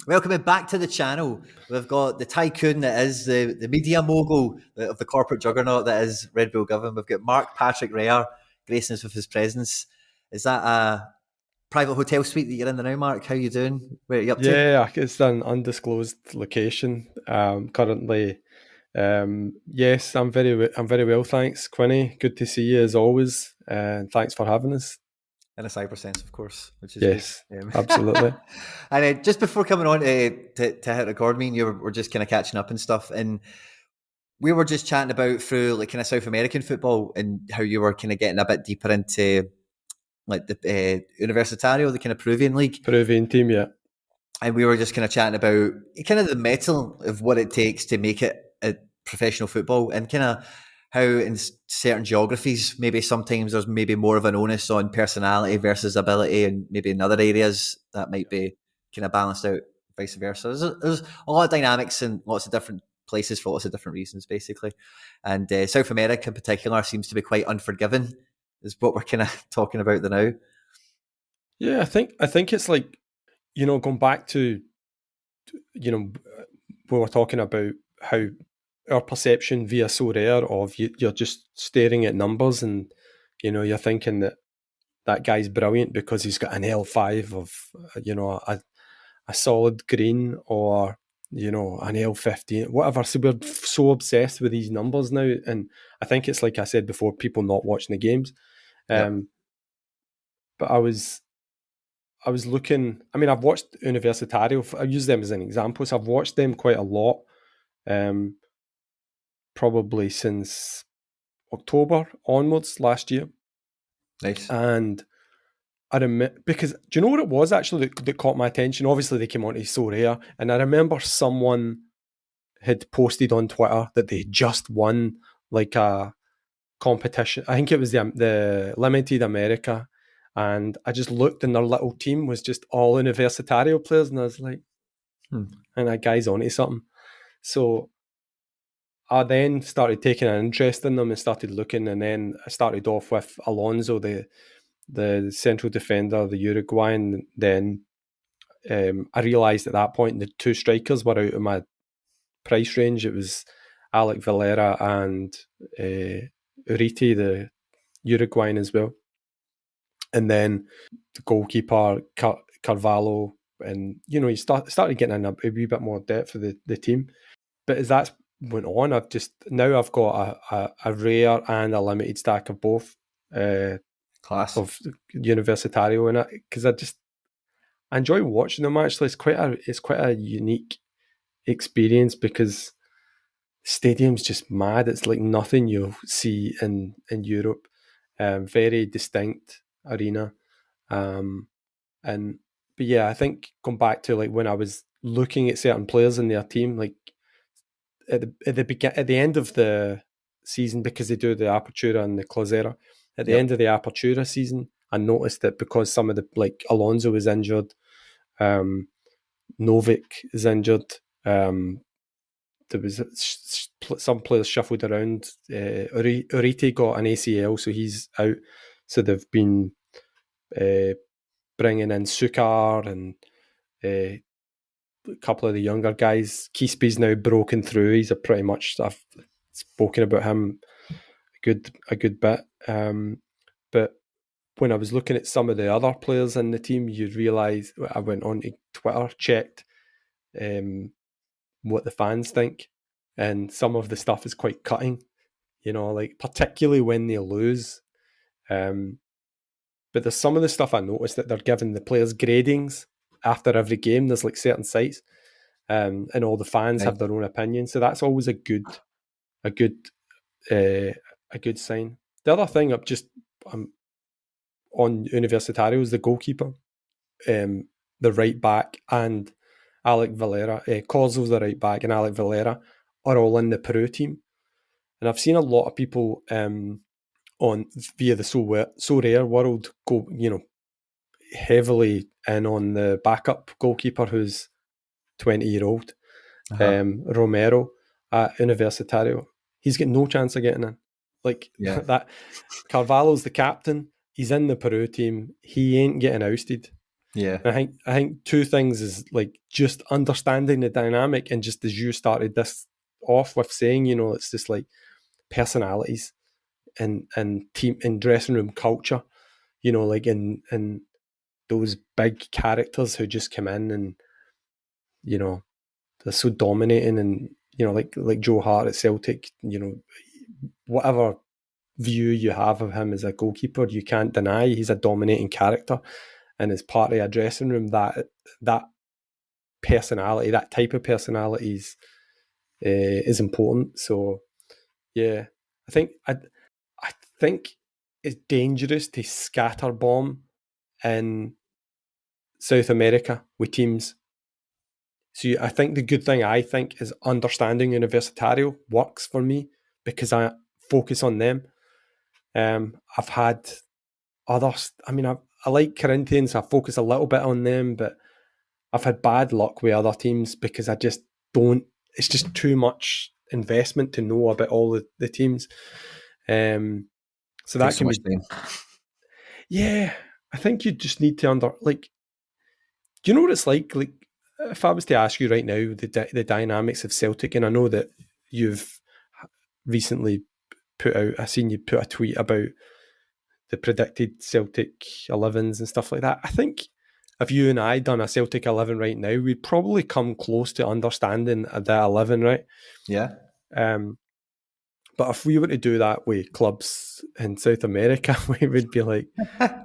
Welcome back to the channel. We've got the tycoon that is the media mogul of the corporate juggernaut that is Red Bull Govan. We've got Mark Patrick Rare gracing us with his presence. Is that a private hotel suite that you're in there now, Mark? How you doing? Where are you up to? Yeah, it's an undisclosed location currently. Yes, I'm very well, thanks, Quinny. Good to see you as always, and thanks for having us. In a cyber sense, of course, which is good. Yes, absolutely. And just before coming on to hit record, me and you were just kind of catching up and stuff, and we were just chatting about through like kind of South American football and how you were kind of getting a bit deeper into like the Universitario, the kind of Peruvian league. Peruvian team, yeah. And we were just kind of chatting about kind of the metal of what it takes to make it a professional football and kind of how in certain geographies, maybe sometimes there's maybe more of an onus on personality versus ability, and maybe in other areas that might be kind of balanced out, vice versa. There's a lot of dynamics in lots of different places for lots of different reasons, basically. And South America in particular seems to be quite unforgiving, is what we're kind of talking about now. Yeah, I think it's like, going back to, we were talking about how our perception via Sorare of you're just staring at numbers and, you're thinking that guy's brilliant because he's got an L5 of, a solid green or, an L15, whatever. So we're so obsessed with these numbers now. And I think it's like I said before, people not watching the games. But I was looking, I've watched Universitario. I use them as an example. So I've watched them quite a lot, probably since October onwards last year. Nice. And I remember, because do you know what it was actually that caught my attention? Obviously, they came on to So Rare, and I remember someone had posted on Twitter that they just won like a competition. I think it was the Limited America, and I just looked, and their little team was just all Universitario players, and I was like, and that guy's onto something. So I then started taking an interest in them and started looking, and then I started off with Alonso, the central defender, the Uruguayan. Then I realised at that point the two strikers were out of my price range. It was Alec Valera and Uriti, the Uruguayan as well. And then the goalkeeper, Carvalho, and, you started getting in a wee bit more depth for the team. But as that went on, I've got a rare and a limited stack of both. Class of Universitario in it, because I enjoy watching them. Actually, it's quite a unique experience because the stadium's just mad. It's like nothing you'll see in Europe. Very distinct arena, but yeah, I think going back to like when I was looking at certain players in their team, like at the end of the season, because they do the Apertura and the Clausura. At the end of the Apertura season, I noticed that because some of the, like Alonso was injured, Novik is injured, there was some players shuffled around. Uriti got an ACL, so he's out. So they've been bringing in Sukar and a couple of the younger guys. Kispi's now broken through. He's pretty much, I've spoken about him a good bit. But when I was looking at some of the other players in the team, you'd realise, I went on to Twitter, checked what the fans think, and some of the stuff is quite cutting, like particularly when they lose. But there's some of the stuff I noticed that they're giving the players gradings after every game. There's like certain sites, and all the fans have their own opinion. So that's always a good sign. The other thing on Universitario is the goalkeeper, the right back, and Alec Valera. Corzo's the right back, and Alec Valera are all in the Peru team. And I've seen a lot of people on via the So Rare world go, heavily in on the backup goalkeeper who's 20-year-old, Romero at Universitario. He's got no chance of getting in. That Carvalho's the captain. He's in the Peru team. He ain't getting ousted. Yeah. And I think two things is like just understanding the dynamic, and just as you started this off with saying, you know, it's just like personalities and team and dressing room culture, you know, like in those big characters who just come in and, you know, they're so dominating, and, you know, like Joe Hart at Celtic, you know, whatever view you have of him as a goalkeeper, you can't deny he's a dominating character, and as part of a dressing room, that personality, that type of personalities is important. So yeah, I think it's dangerous to scatterbomb in South America with teams. So I think the good thing, I think, is understanding Universitario works for me because I focus on them. I've had others. I mean, I like Corinthians. I focus a little bit on them, but I've had bad luck with other teams because I just don't. It's just too much investment to know about all the teams. So that Takes so can much be. time. Yeah, I think you just need to do you know what it's like? Like, if I was to ask you right now the dynamics of Celtic, and I know that you've recently put out, I seen you put a tweet about the predicted Celtic 11s and stuff like that. I think if you and I done a Celtic 11 right now, we'd probably come close to understanding that 11, right? Yeah. Um, but if we were to do that with clubs in South America, we would be like,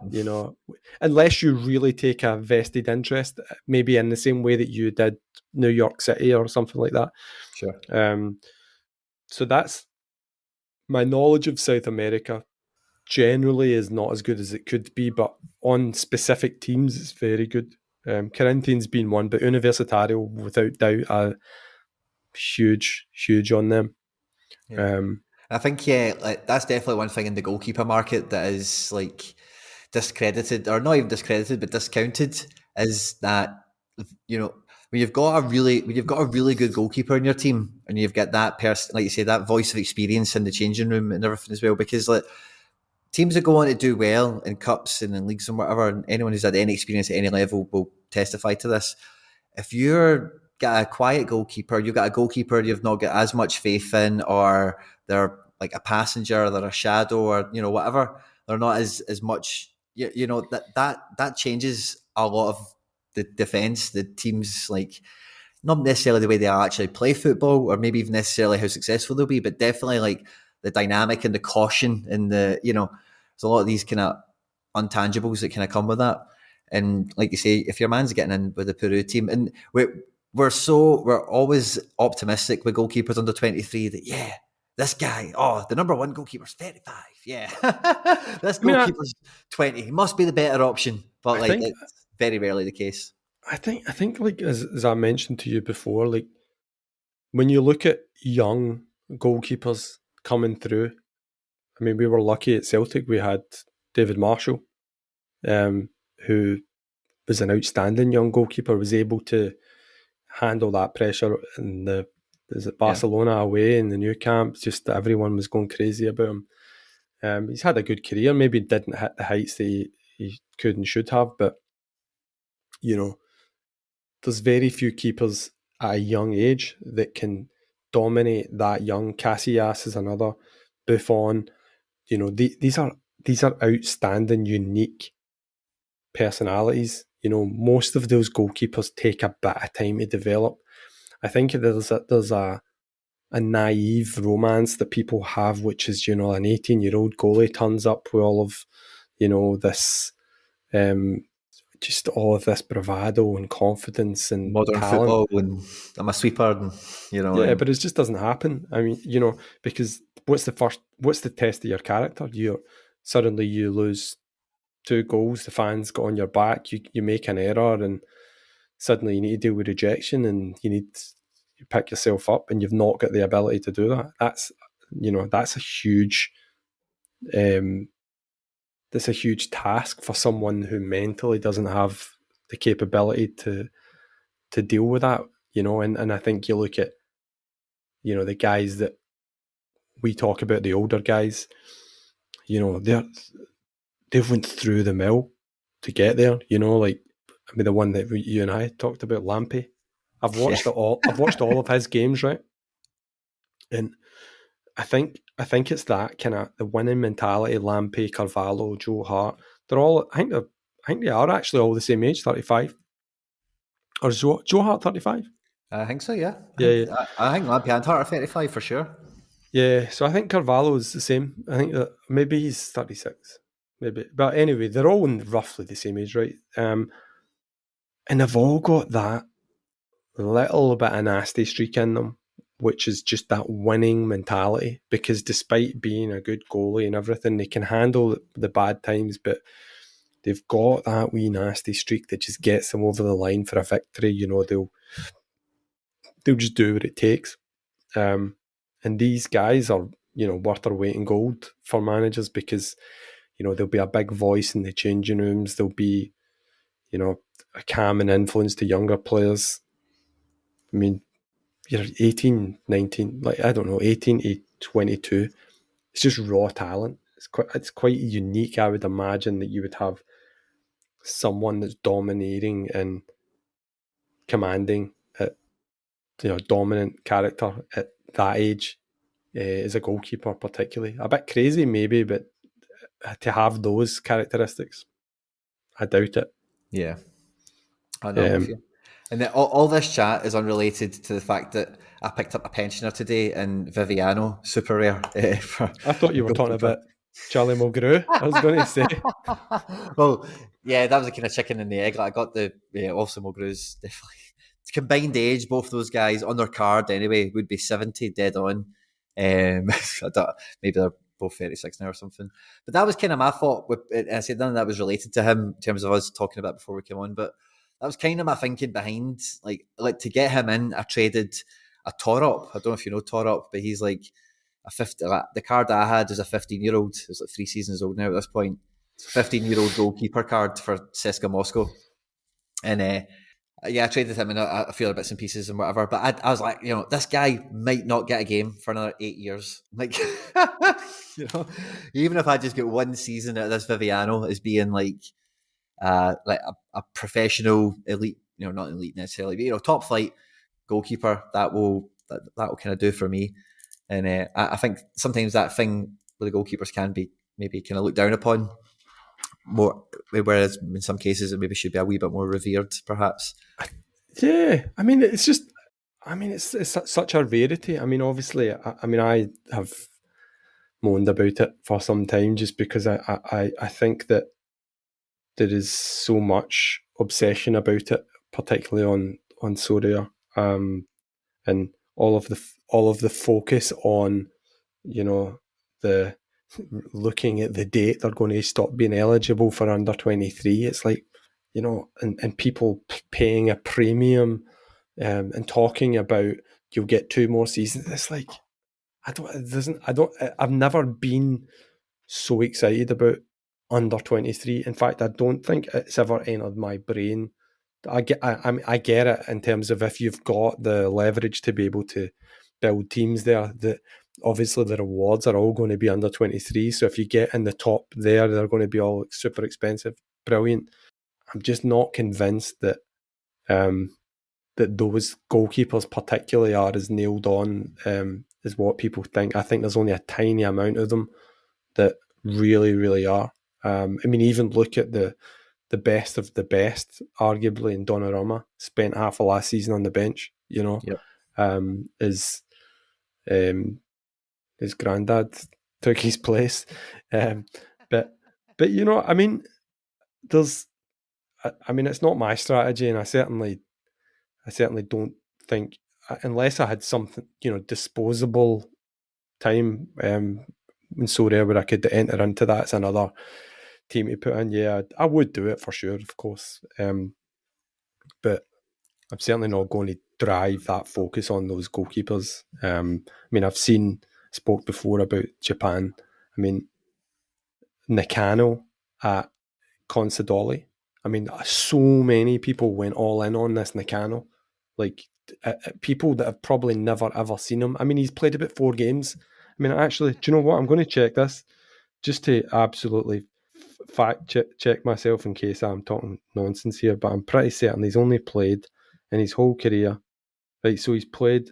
you know, unless you really take a vested interest, maybe in the same way that you did New York City or something like that. Sure. So that's my knowledge of South America. Generally is not as good as it could be, but on specific teams, it's very good. Corinthians being one, but Universitario, without doubt, are huge on them. Yeah. I think like that's definitely one thing in the goalkeeper market that is like discredited, or not even discredited, but discounted, is that, you know, when you've got a really good goalkeeper in your team, and you've got that person, like you say, that voice of experience in the changing room and everything as well, because like teams that go on to do well in cups and in leagues and whatever, and anyone who's had any experience at any level will testify to this. If you're got a quiet goalkeeper, you've got a goalkeeper you've not got as much faith in, or they're like a passenger, they're a shadow, or, you know, whatever, they're not as much. You know, that changes a lot of the defense, the teams, like, not necessarily the way they actually play football, or maybe even necessarily how successful they'll be, but definitely like the dynamic and the caution and the, you know, there's a lot of these kind of intangibles that kind of come with that. And like you say, if your man's getting in with the Peru team, and we're always optimistic with goalkeepers under 23 that, yeah, this guy, oh, the number one goalkeeper's 35. Yeah. This I mean, goalkeeper's 20. He must be the better option. But I like, think it's very rarely the case. I think like as I mentioned to you before, like when you look at young goalkeepers coming through, I mean, we were lucky at Celtic. We had David Marshall, who was an outstanding young goalkeeper, was able to handle that pressure in the Yeah. Barcelona away in the new camp. Just everyone was going crazy about him. He's had a good career. Maybe didn't hit the heights that he could and should have, but you know, there's very few keepers at a young age that can dominate that young. Casillas is another. Buffon. You know, these are outstanding, unique personalities. You know, most of those goalkeepers take a bit of time to develop. I think there's a naive romance that people have, which is, you know, an 18-year-old goalie turns up with all of, you know, this, just all of this bravado and confidence and Modern talent. football, and I'm a sweeper, and, you know, Yeah, and but it just doesn't happen. I mean, you know, because what's the test of your character? Suddenly you lose 2 goals, the fans got on your back, you make an error, and suddenly you need to deal with rejection, and you pick yourself up, and you've not got the ability to do that. That's a huge um, task for someone who mentally doesn't have the capability to deal with that. You know, and I think you look at, you know, the guys that we talk about, the older guys. You know, they've went through the mill to get there. You know, like I mean, the one that you and I talked about, Lampy. I've watched it all. I've watched all of his games, right? And I think it's that kind of the winning mentality. Lampy, Carvalho, Joe Hart. They're all. I think they are actually all the same age, 35. Or is Joe Hart 35? I think so, yeah. Yeah. I think Lampy and Hart are 35 for sure. Yeah, so I think Carvalho is the same. I think that maybe he's 36. Maybe. But anyway, they're all in roughly the same age, right? And they've all got that little bit of nasty streak in them, which is just that winning mentality. Because despite being a good goalie and everything, they can handle the bad times, but they've got that wee nasty streak that just gets them over the line for a victory. You know, they'll just do what it takes. And these guys are, you know, worth their weight in gold for managers because, you know, there'll be a big voice in the changing rooms. There'll be, you know, a calming influence to younger players. I mean, you're 18, 19, like, I don't know, 18 to 22. It's just raw talent. It's quite unique, I would imagine, that you would have someone that's dominating and commanding, you know, dominant character at that age as a goalkeeper, particularly. A bit crazy, maybe, but to have those characteristics, I doubt it. Yeah. I know with you. And all this chat is unrelated to the fact that I picked up a pensioner today in Viviano, super rare. I thought you were talking about Charlie Mulgrew. I was going to say. Well, yeah, that was a kind of chicken and the egg. Like I got also Mulgrew's definitely. Combined age, both those guys on their card anyway would be 70 dead on. Maybe they're both 36 now or something. But that was kind of my thought. I said none of that was related to him in terms of us talking about before we came on. But that was kind of my thinking behind, like to get him in. I traded a Torop. I don't know if you know Torop, but he's like a 50. Like, the card I had is a 15-year-old. It's like 3 seasons old now at this point. It's a 15-year-old goalkeeper card for CSKA Moscow, and yeah, I traded him in a few other bits and pieces and whatever. But I was like, you know, this guy might not get a game for another 8 years. Like, you know, even if I just get one season out of this Viviano as being like a professional elite, you know, not elite necessarily, but you know, top flight goalkeeper, that will kind of do for me. And I think sometimes that thing with the goalkeepers can be maybe kind of looked down upon more, whereas in some cases it maybe should be a wee bit more revered, perhaps. Yeah, I mean, it's just, I mean, it's such a rarity. I mean, obviously, I have moaned about it for some time just because I think that there is so much obsession about it, particularly on Sorare, and all of the focus on, you know, the looking at the date they're going to stop being eligible for under 23. It's like, you know, and people paying a premium and talking about you'll get 2 more seasons. It's like, I've never been so excited about under 23. In fact, I don't think it's ever entered my brain. I get it in terms of if you've got the leverage to be able to build teams there, that obviously the rewards are all going to be under 23. So if you get in the top there, they're going to be all super expensive. Brilliant. I'm just not convinced that that those goalkeepers particularly are as nailed on as what people think. I think there's only a tiny amount of them that really, really are. I mean, even look at the best of the best, arguably, in Donnarumma, spent half of last season on the bench, you know. Yep. His granddad took his place. But you know, I mean, it's not my strategy, and I certainly don't think, unless I had something, you know, disposable time in Sorare where I could enter into that as another team to put in, yeah, I would do it for sure, of course. But I'm certainly not going to drive that focus on those goalkeepers. I mean, spoke before about Japan. I mean, Nakano at Consadole. I mean, so many people went all in on this Nakano. Like, people that have probably never ever seen him. I mean, he's played about 4 games. I mean, actually, do you know what? I'm going to check this just to absolutely fact check myself in case I'm talking nonsense here, but I'm pretty certain he's only played in his whole career. Right, so he's played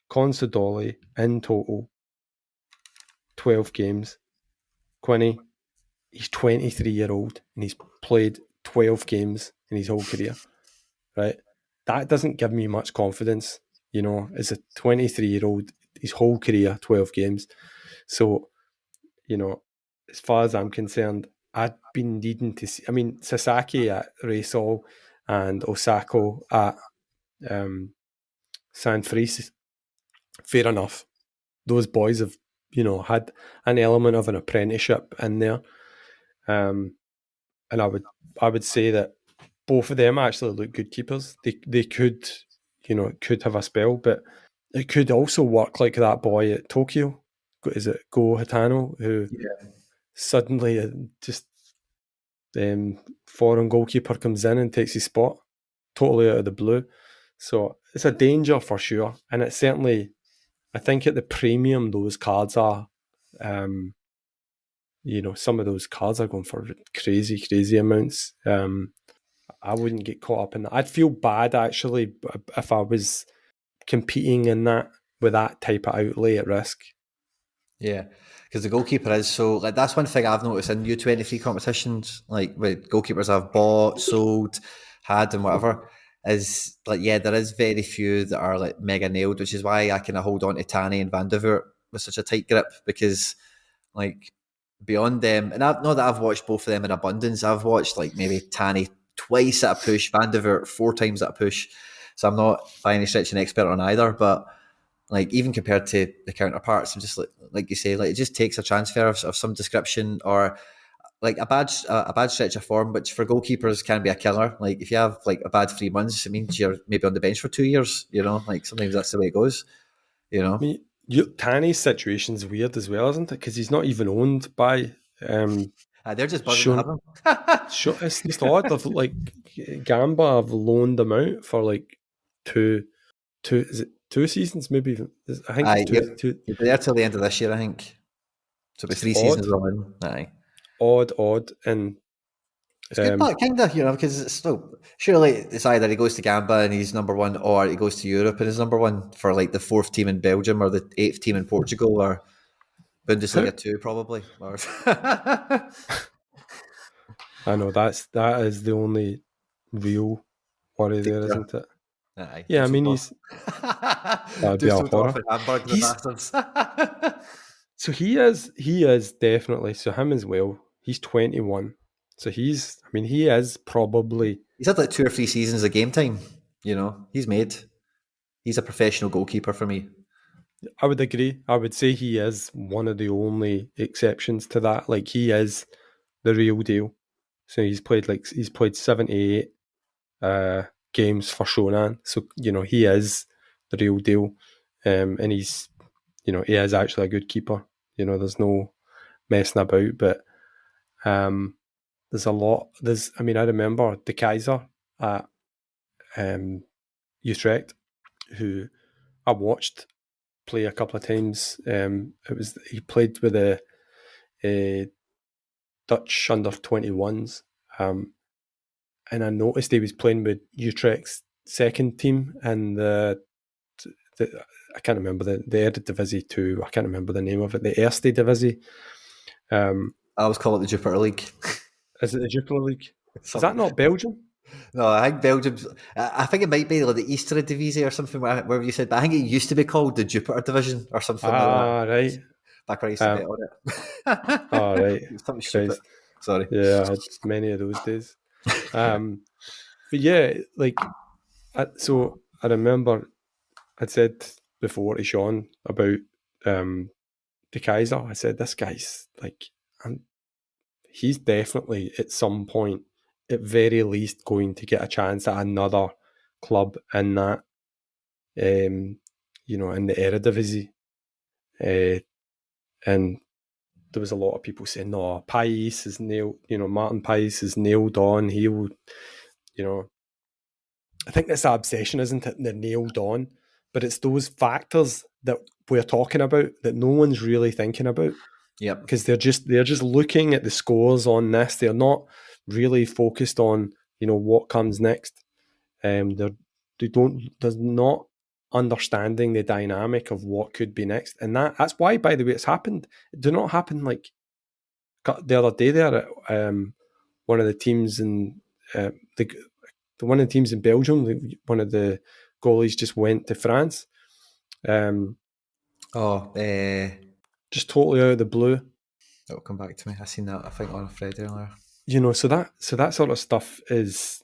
Consadole in total 12 games. Quinny, he's 23-year-old and he's played 12 games in his whole career. Right, that doesn't give me much confidence. As a 23-year-old, his whole career 12 games. So, as far as I'm concerned, I'd been needing to see. I mean, Sasaki at Reysol and Osako at San Fris, fair enough. Those boys have, had an element of an apprenticeship in there, and I would say that both of them actually look good keepers. They could, could have a spell, but it could also work like that boy at Tokyo. Is it Go Hitano who suddenly just foreign goalkeeper comes in and takes his spot totally out of the blue. So it's a danger for sure, and it's certainly, I think at the premium those cards are, some of those cards are going for crazy amounts. I wouldn't get caught up in that. I'd feel bad actually if I was competing in that with that type of outlay at risk. Yeah, because the goalkeeper is so, like, that's one thing I've noticed in U23 competitions, like with goalkeepers I've bought, sold, had, and whatever, is like, yeah, there is very few that are like mega nailed, which is why I kind of hold on to Tani and Van de Voort with such a tight grip, because like beyond them, and not that I've watched both of them in abundance, I've watched like maybe Tani twice at a push, Van de Voort 4 times at a push, so I'm not by any stretch an expert on either, but like even compared to the counterparts, I'm just like you say, like it just takes a transfer of some description, or like a bad stretch of form, which for goalkeepers can be a killer. Like if you have like a bad 3 months, it means you're maybe on the bench for 2 years. Like sometimes that's the way it goes. I mean, Tani's situation's weird as well, isn't it? Because he's not even owned by. They're just buzzing to have him. It's just odd. Of like Gamba have loaned them out for like two. Is it 2 seasons? Maybe even. I think it's two. He'll be there till the end of this year, I think. So it'll be 3 seasons all in. Aye. Odd, and it's good, but kind of, because it's still surely it's either he goes to Gamba and he's number one, or he goes to Europe and he's number one for like the 4th team in Belgium or the 8th team in Portugal or Bundesliga 2 probably. I know that is the only real worry there, isn't it? Aye, yeah, I mean he's that'd be a horror. So he is definitely, so him as well. He's 21, so he is probably, he's had like 2 or 3 seasons of game time. He's a professional goalkeeper for me. I would agree. I would say he is one of the only exceptions to that. Like he is the real deal. So he's played 78 games for Shonan. So he is the real deal, and he's he is actually a good keeper. There's no messing about. But there's a lot. I remember De Kaiser at Utrecht, who I watched play a couple of times. He played with the Dutch under 21s, and I noticed he was playing with Utrecht's second team and the I can't remember the Eredivisie 2. I can't remember the name of it. The Eerste Divisie. I always call it the Jupiter League. Is it the Jupiter League? Is that not Belgium? No, I think Belgium's. I think it might be like the Easter Divisie or something, wherever you said. But I think it used to be called the Jupiter Division or something like that. Right. Back when I used to bet on it. Right. Something stupid. Sorry. Yeah, I had many of those days. But yeah, so I remember I'd said before to Sean about De Kaiser. I said, this guy's he's definitely at some point, at very least, going to get a chance at another club in that, in the Eredivisie. And there was a lot of people saying, no, Pais is nailed, Martin Pais is nailed on. He will, I think that's an obsession, isn't it? They're nailed on. But it's those factors that we're talking about that no one's really thinking about. Yep. because they're just looking at the scores on this. They're not really focused on what comes next. They're not understanding the dynamic of what could be next, and that's why, by the way, it's happened. It did not happen like the other day there at one of the teams in one of the teams in Belgium. One of the goalies just went to France. Just totally out of the blue. It'll come back to me. I seen that, I think, on a thread earlier. So that sort of stuff is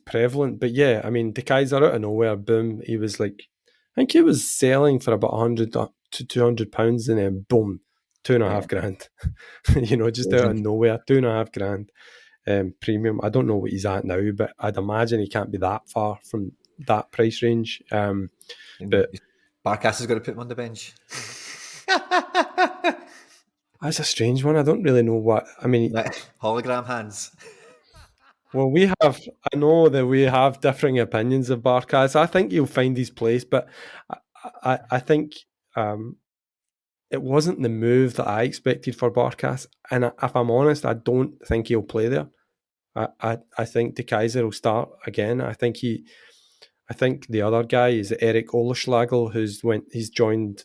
prevalent. But yeah, I mean, De Keyser out of nowhere, boom, he was like, I think he was selling for about £100 to £200, and then boom, $2,500. Just out of nowhere, $2,500 premium. I don't know what he's at now, but I'd imagine he can't be that far from that price range. But Barkas has got to put him on the bench. That's a strange one. I don't really know what. I mean, hologram hands. Well, I know that we have differing opinions of Barkas. I think he'll find his place, but I think it wasn't the move that I expected for Barkas. And if I'm honest, I don't think he'll play there. I think De Keyser will start again. I think the other guy is Eric Oleschlagel, he's joined.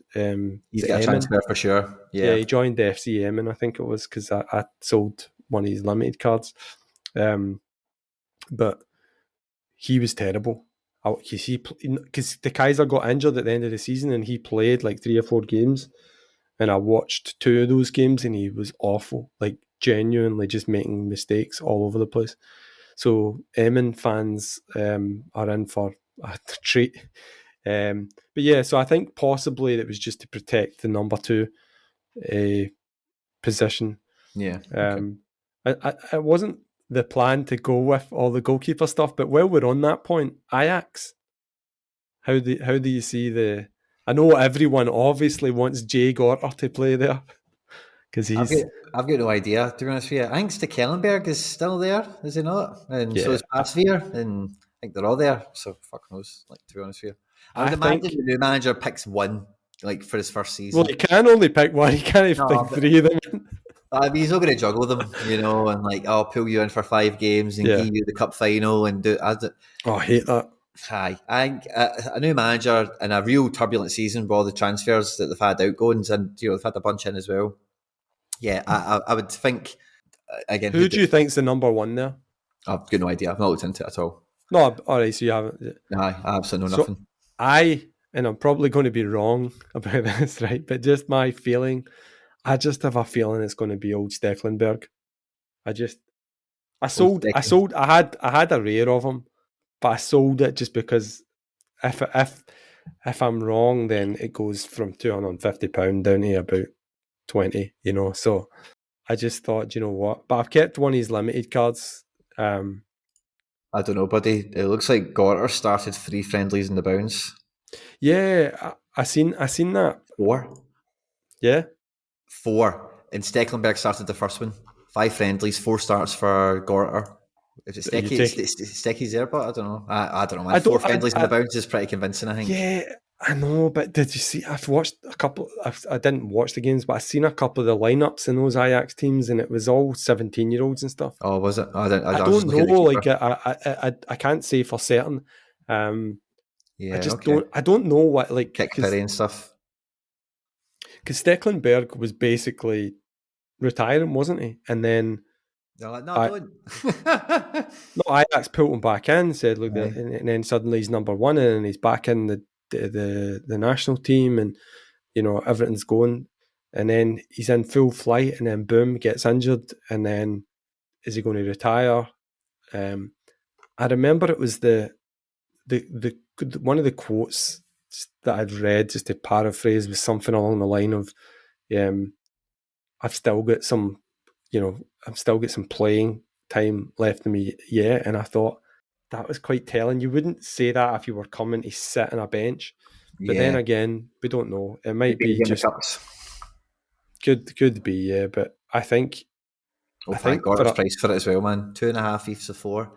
He's got a transfer for sure. Yeah, he joined the FC Emin, I think it was, because I sold one of his limited cards. But he was terrible. Because De Keyser got injured at the end of the season, and he played like 3 or 4 games, and I watched 2 of those games, and he was awful, like genuinely just making mistakes all over the place. So Emin fans are in for a treat. But yeah, so I think possibly it was just to protect the number 2 position. Yeah. It wasn't the plan to go with all the goalkeeper stuff, but while we're on that point, Ajax, how do you see I know everyone obviously wants Jay Gorter to play there, because I've got no idea, to be honest with you. I think Stekelenburg is still there, is he not? And so is Pasveer, and I think they're all there, so fuck knows, like, to be honest with you. I would imagine the new manager picks one, like, for his first season. Well, he can only pick one, he can't even pick 3 of them. I mean, he's not going to juggle them, and like, I'll pull you in for 5 games and give you the cup final and do. I hate that. Aye, I think a new manager in a real turbulent season with all the transfers that they've had outgoings, and they've had a bunch in as well. Yeah, I would think again. Who do you think's the number 1 there? I've got no idea. I've not looked into it at all. No, all right. So you haven't. Aye, I absolutely know nothing. And I'm probably going to be wrong about this, right? But just my feeling. I just have a feeling it's going to be old Stekelenburg. I had a rare of him, but I sold it just because if I'm wrong, then it goes from £250 down to about 20, So I just thought, what? But I've kept one of his limited cards. I don't know, buddy. It looks like Gorter started 3 friendlies in the bounce. Yeah, I seen that. 4. Yeah. 4. And Stekelenburg started the first one. 5 friendlies, 4 starts for Gorter. If it's Stecky's there, but I don't know. I don't know, man. 4 friendlies in the bounce is pretty convincing, I think. Yeah, I know, but did you see? I've watched a couple. I didn't watch the games, but I've seen a couple of the lineups in those Ajax teams, and it was all 17-year-olds and stuff. Oh, was it? I don't know. Like, I can't say for certain. Yeah, I don't know what, like, Kick Perry and stuff. Because Stekelenburg was basically retiring, wasn't he? And then don't. Ajax pulled him back in, said, look, and then suddenly he's number 1, and he's back in the national team, and everything's going, and then he's in full flight, and then boom, gets injured, and then is he going to retire? I remember it was the one of the quotes that I'd read, just to paraphrase, was something along the line of, I've still got some playing time left in me, and I thought that was quite telling. You wouldn't say that if you were coming to sit on a bench, but then again, we don't know. It might be just could be, yeah. But I think Gorter's price for it as well, man. 2.5 each of 4.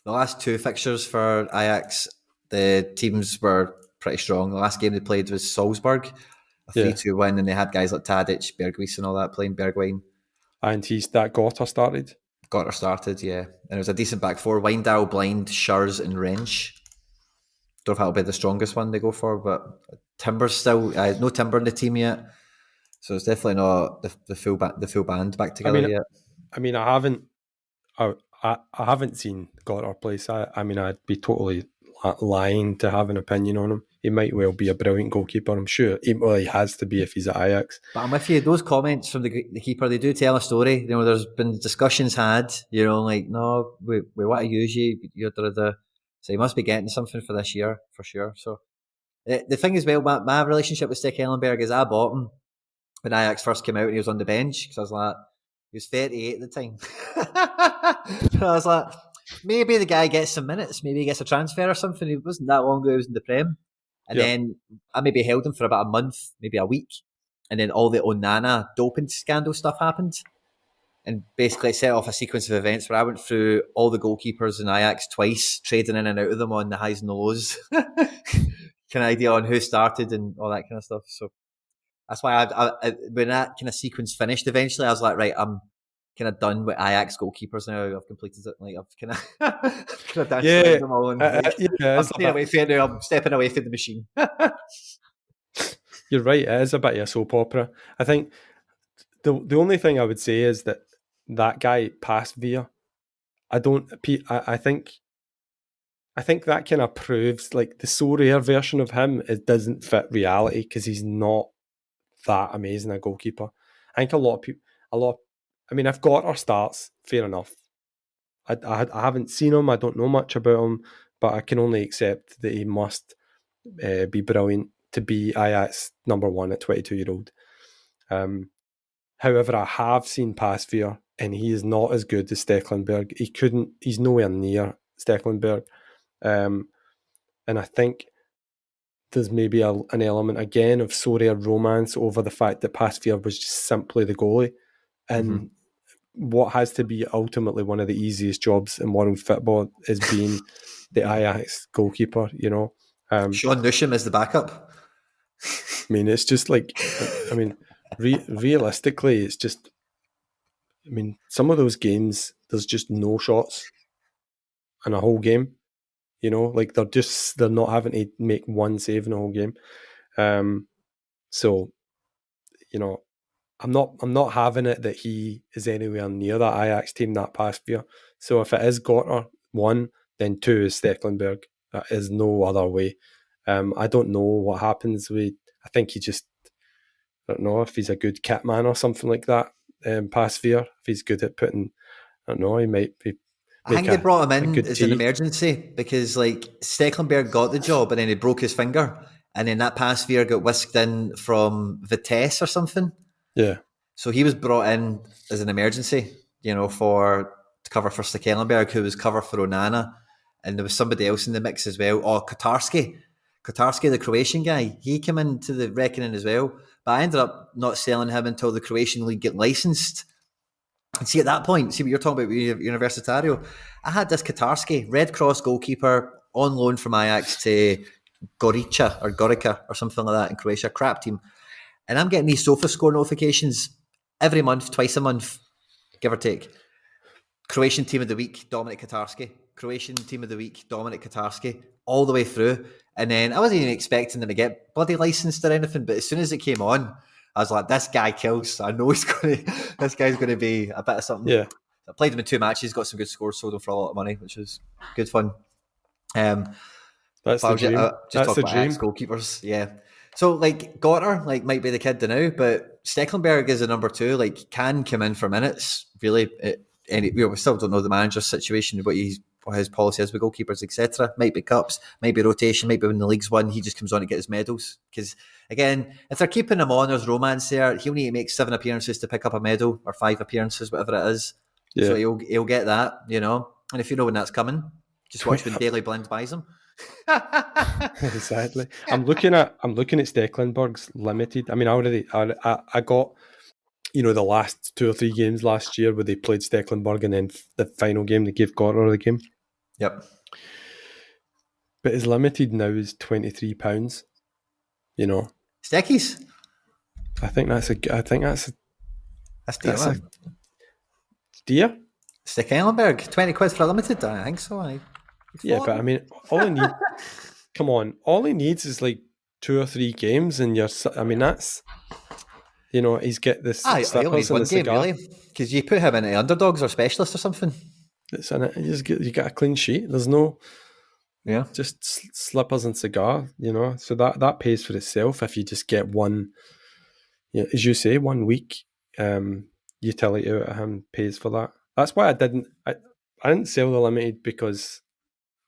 The last 2 fixtures for Ajax, the teams were pretty strong. The last game they played was Salzburg, a 3-2 win, and they had guys like Tadic, Berghuis and all that playing, Bergwijn. And that Gotter started. Gotter started, yeah. And it was a decent back four. Windal, Blind, Schurz and Wrench. Don't know if that'll be the strongest one they go for, but Timber's still... no Timber in the team yet. So it's definitely not the full band back together yet. I mean, I haven't seen Gotter play. So I'd be totally lying to have an opinion on him. He might well be a brilliant goalkeeper, I'm sure. He has to be if he's at Ajax. But I'm with you. Those comments from the keeper, they do tell a story. You know, there's been discussions had. You know, like, no, we want to use you. So you must be getting something for this year for sure. So the thing is, well, my relationship with Stick Ellenberg is I bought him when Ajax first came out and he was on the bench because I was like, he was 38 at the time. So I was like, maybe the guy gets some minutes, maybe he gets a transfer or something. It wasn't that long ago he was in the Prem. And then I maybe held him for about a month, maybe a week. And then all the Onana doping scandal stuff happened. And basically it set off a sequence of events where I went through all the goalkeepers in Ajax twice, trading in and out of them on the highs and the lows. Kind of idea on who started and all that kind of stuff. So that's why I when that kind of sequence finished eventually, I was like, right, I'm kind of done with Ajax goalkeepers now. I've completed it. Like I've kind of danced them all. And I'm staying away from it now. I'm stepping away from the machine. You're right. It is a bit of a soap opera. I think the only thing I would say is that guy passed via. I think that kind of proves like the Sorare version of him. It doesn't fit reality because he's not that amazing a goalkeeper. I think a lot of people. I mean, if Gotter starts, fair enough. I haven't seen him. I don't know much about him, but I can only accept that he must be brilliant to be Ajax number one at 22-year-old. However, I have seen Pasveer, and he is not as good as Stekelenburg. He's nowhere near Stekelenburg. And I think there's maybe an element again of Sorare romance over the fact that Pasveer was just simply the goalie. And what has to be ultimately one of the easiest jobs in world football is being the Ajax goalkeeper, you know. Sean Newsham is the backup. I mean, it's just like, I mean, realistically, it's just, I mean, some of those games, there's just no shots in a whole game, you know, like they're not having to make one save in a whole game. So, you know, I'm not having it that he is anywhere near that Ajax team that past year. So if it is Gotter, 1, then 2 is Stekelenburg. That is no other way. I don't know what happens with. I think he just, I don't know if he's a good kit man or something like that. Pasveer, if he's good at putting, I don't know, he might be. I think they brought him in as an emergency because like Stekelenburg got the job and then he broke his finger, and then that Pasveer got whisked in from Vitesse or something. Yeah. So he was brought in as an emergency, you know, to cover for Stekelenburg, who was cover for Onana, and there was somebody else in the mix as well. Oh, Kotarski, the Croatian guy, he came into the reckoning as well. But I ended up not selling him until the Croatian league get licensed. And see, at that point, see what you're talking about with Universitario. I had this Kotarski, Red Cross goalkeeper, on loan from Ajax to Gorica or something like that in Croatia, crap team. And I'm getting these SofaScore notifications every month, twice a month, give or take. Croatian team of the week, Dominic Kotarski. Croatian team of the week, Dominic Kotarski. All the way through. And then I wasn't even expecting them to get bloody licensed or anything, but as soon as it came on, I was like, this guy kills. I know this guy's going to be a bit of something. Yeah. I played him in 2 matches, got some good scores, sold him for a lot of money, which was good fun. That's the dream. Just talk about ex-goalkeepers, yeah. So, like, Gotter, like, might be the kid now, but Stekelenburg is a number 2, like, can come in for minutes, really. We still don't know the manager's situation, what his policy is with goalkeepers, etc. Might be cups, might be rotation, might be when the league's won, he just comes on to get his medals. Because, again, if they're keeping him on, there's romance there. He'll need to make 7 appearances to pick up a medal, or 5 appearances, whatever it is. Yeah. So he'll get that, you know. And if you know when that's coming, just watch when Daily Blind buys him. Exactly. I'm looking at Stekelenburg's limited. I mean, I got, you know, the last 2 or 3 games last year where they played Stekelenburg, and then the final game they gave Gotter the game. Yep. But his limited now is £23. You know, Steckies. I think that's a That's dear, man. dear. Stick Ellenberg, 20 quid for a limited. I think so. Yeah, but I mean, all he needs. Come on, all he needs is like 2 or 3 games, and I mean, that's, he's get this slippers and the cigar. Really, because you put him in the underdogs or specialists or something. It's in it. You get a clean sheet. There's no, just slippers and cigar. So that pays for itself if you just get one. Yeah, as you say, 1 week utility out of him pays for that. That's why I didn't sell the limited, because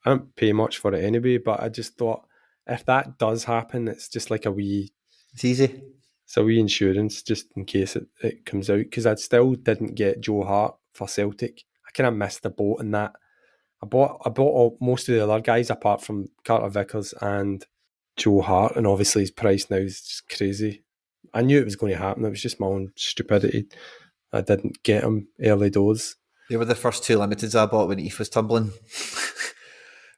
I don't pay much for it anyway. But I just thought, if that does happen, it's just like it's easy. It's a wee insurance just in case it comes out, because I still didn't get Joe Hart for Celtic. I kind of missed the boat in that. I bought most of the other guys apart from Carter Vickers and Joe Hart, and obviously his price now is just crazy. I knew it was going to happen. It was just my own stupidity. I didn't get him early doors. They were the first 2 limiteds I bought when Eve was tumbling.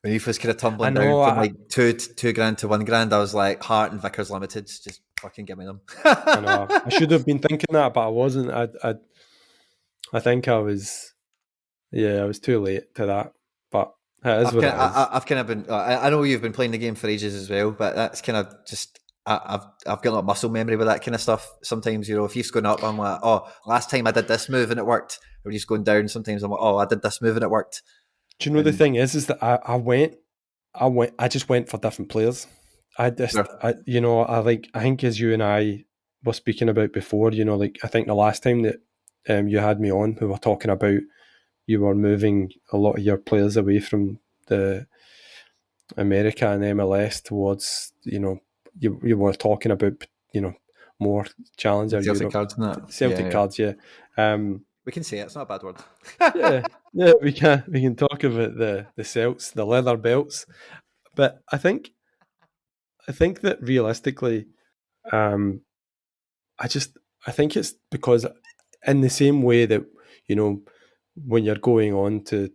When Eve was kind of tumbling down from like two grand to 1 grand, I was like, Hart and Vickers limiteds, just fucking give me them. I know. I should have been thinking that, but I wasn't. I think I was. Yeah, I was too late to that. But it is what it is. I've kind of been. I know you've been playing the game for ages as well, but that's kind of just. I've got a lot of muscle memory with that kind of stuff. Sometimes, if he's going up, I'm like, oh, last time I did this move and it worked. Or he's going down. Sometimes I'm like, oh, I did this move and it worked. Do you know the thing is that I just went for different players. I think as you and I were speaking about before, I think the last time that you had me on, we were talking about you were moving a lot of your players away from the America and MLS towards, you were talking about, more Challenger Celtic Europe. cards, isn't it? Celtic cards, yeah. We can say it. It's not a bad word. yeah, we can talk about the Celts, the leather belts, but I think that realistically, I think it's because in the same way that, when you're going on to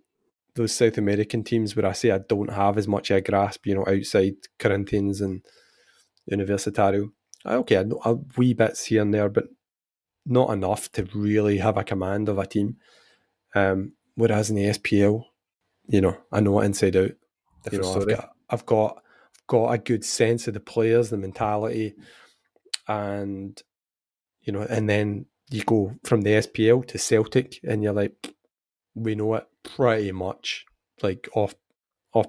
those South American teams where I say I don't have as much a grasp, outside Corinthians and Universitario. Okay, I know a wee bits here and there, but not enough to really have a command of a team. Whereas in the SPL, I know it inside out. I've got a good sense of the players, the mentality, and and then you go from the SPL to Celtic, and you're like, we know it pretty much, like off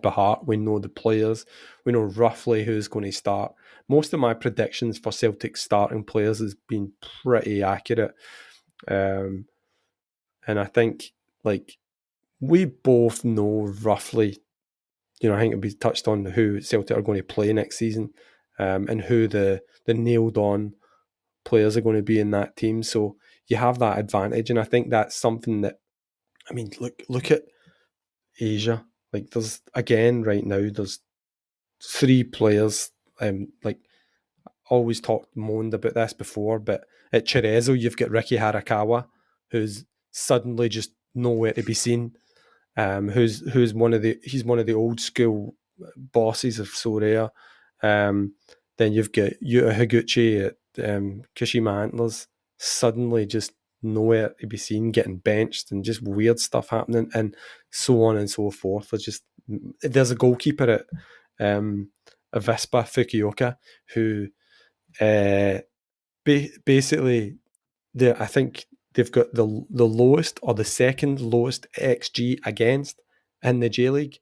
by heart. We know the players. We know roughly who's going to start. Most of my predictions for Celtic starting players has been pretty accurate. And I think, like, we both know roughly, I think it'll be touched on who Celtic are going to play next season, and who the nailed on players are going to be in that team. So you have that advantage. And I think that's something that, I mean, look at Asia. Like, there's, again, right now, there's 3 players, like, always moaned about this before, but at Cerezo, you've got Ricky Harakawa, who's suddenly just nowhere to be seen. He's one of the old school bosses of Sorare. Then you've got Yuta Higuchi at Kashima Antlers, suddenly just nowhere to be seen, getting benched, and just weird stuff happening, and so on and so forth. There's a goalkeeper at Avispa, Fukuoka, who basically, I think they've got the lowest or the second lowest XG against in the J League.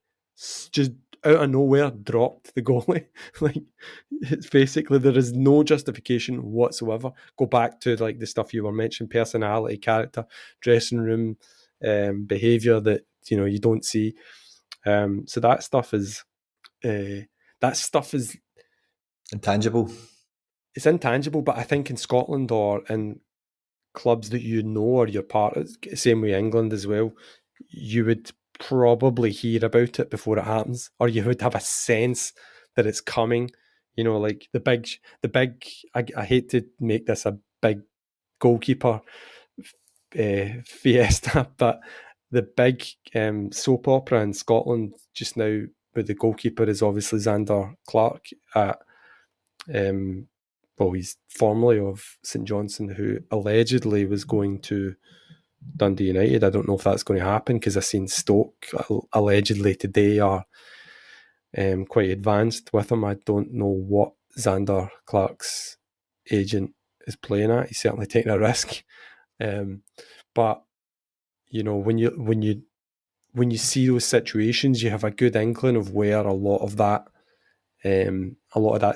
Just out of nowhere, dropped the goalie. Like, it's basically, there is no justification whatsoever. Go back to like the stuff you were mentioning: personality, character, dressing room, behaviour that you don't see. So that stuff is intangible. It's intangible, but I think in Scotland or in clubs that or you're part of, same way England as well, you would probably hear about it before it happens, or you would have a sense that it's coming. Like the big. I hate to make this a big goalkeeper fiesta, but the big soap opera in Scotland just now with the goalkeeper is obviously Xander Clark at he's formerly of St Johnstone, who allegedly was going to Dundee United. I don't know if that's going to happen because I've seen Stoke allegedly today are quite advanced with him. I don't know what Xander Clark's agent is playing at. He's certainly taking a risk. But when you see those situations, you have a good inkling of where a lot of that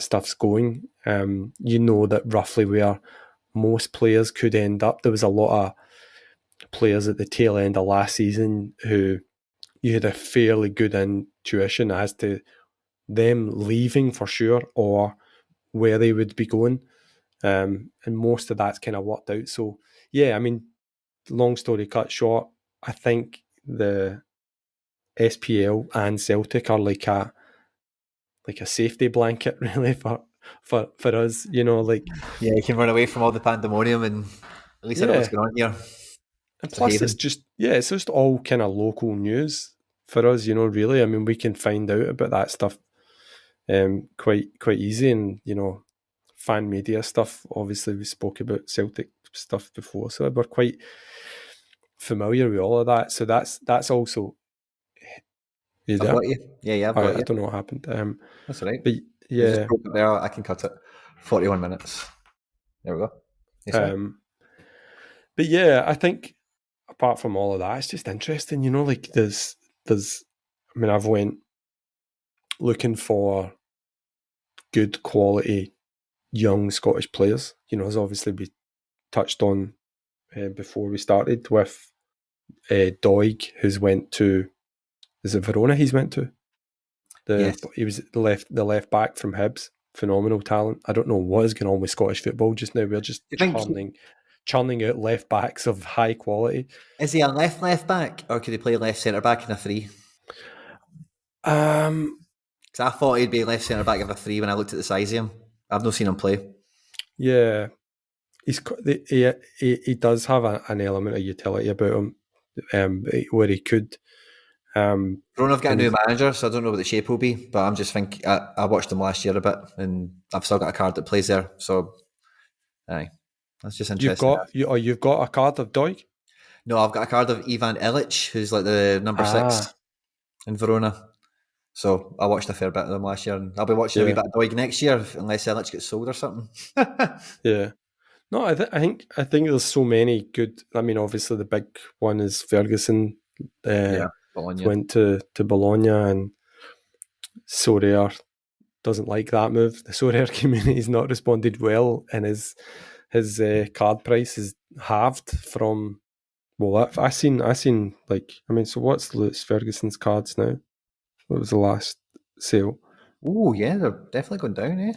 stuff's going. You know that roughly where most players could end up. There was a lot of players at the tail end of last season who you had a fairly good intuition as to them leaving for sure or where they would be going. And most of that's kind of worked out. So, yeah, I mean, long story cut short, I think the SPL and Celtic are like a safety blanket, really, for us, Yeah, you can run away from all the pandemonium and at least I know what's going on here. And plus, it's just all kind of local news for us, really. I mean, we can find out about that stuff quite easy, and fan media stuff. Obviously, we spoke about Celtic stuff before, so we're quite familiar with all of that. So that's also. I've got you. Yeah, I've got you. I don't know what happened. That's all right. But You just broke it there. I can cut it. 41 minutes. There we go. But yeah, I think apart from all of that, it's just interesting, like there's I mean, I've went looking for good quality young Scottish players, as obviously we touched on before we started with Doig, who's went to, is it Verona he's went to? Yes. He was the left back from Hibs, phenomenal talent. I don't know what is going on with Scottish football just now. We're just churning out left backs of high quality. Is he a left back, or could he play left centre back in a three? Because I thought he'd be left centre back of a three when I looked at the size of him. I've not seen him play. Yeah, he does have an element of utility about him, where he could. Verona have got a new manager, so I don't know what the shape will be. But I'm just thinking, I watched him last year a bit, and I've still got a card that plays there. So, aye, that's just interesting. You've got a card of Doig? No, I've got a card of Ivan Illich, who's like the number 6 in Verona. So I watched a fair bit of them last year, and I'll be watching a wee bit of Doig next year, unless Illich gets sold or something. Yeah. No, I think there's so many good. I mean, obviously the big one is Ferguson. Went to Bologna, and Sorare doesn't like that move. The Sorare community's not responded well, and his card price is halved from. Well, I seen like, I mean, so what's Lewis Ferguson's cards now? What was the last sale? Oh yeah, they're definitely going down, eh?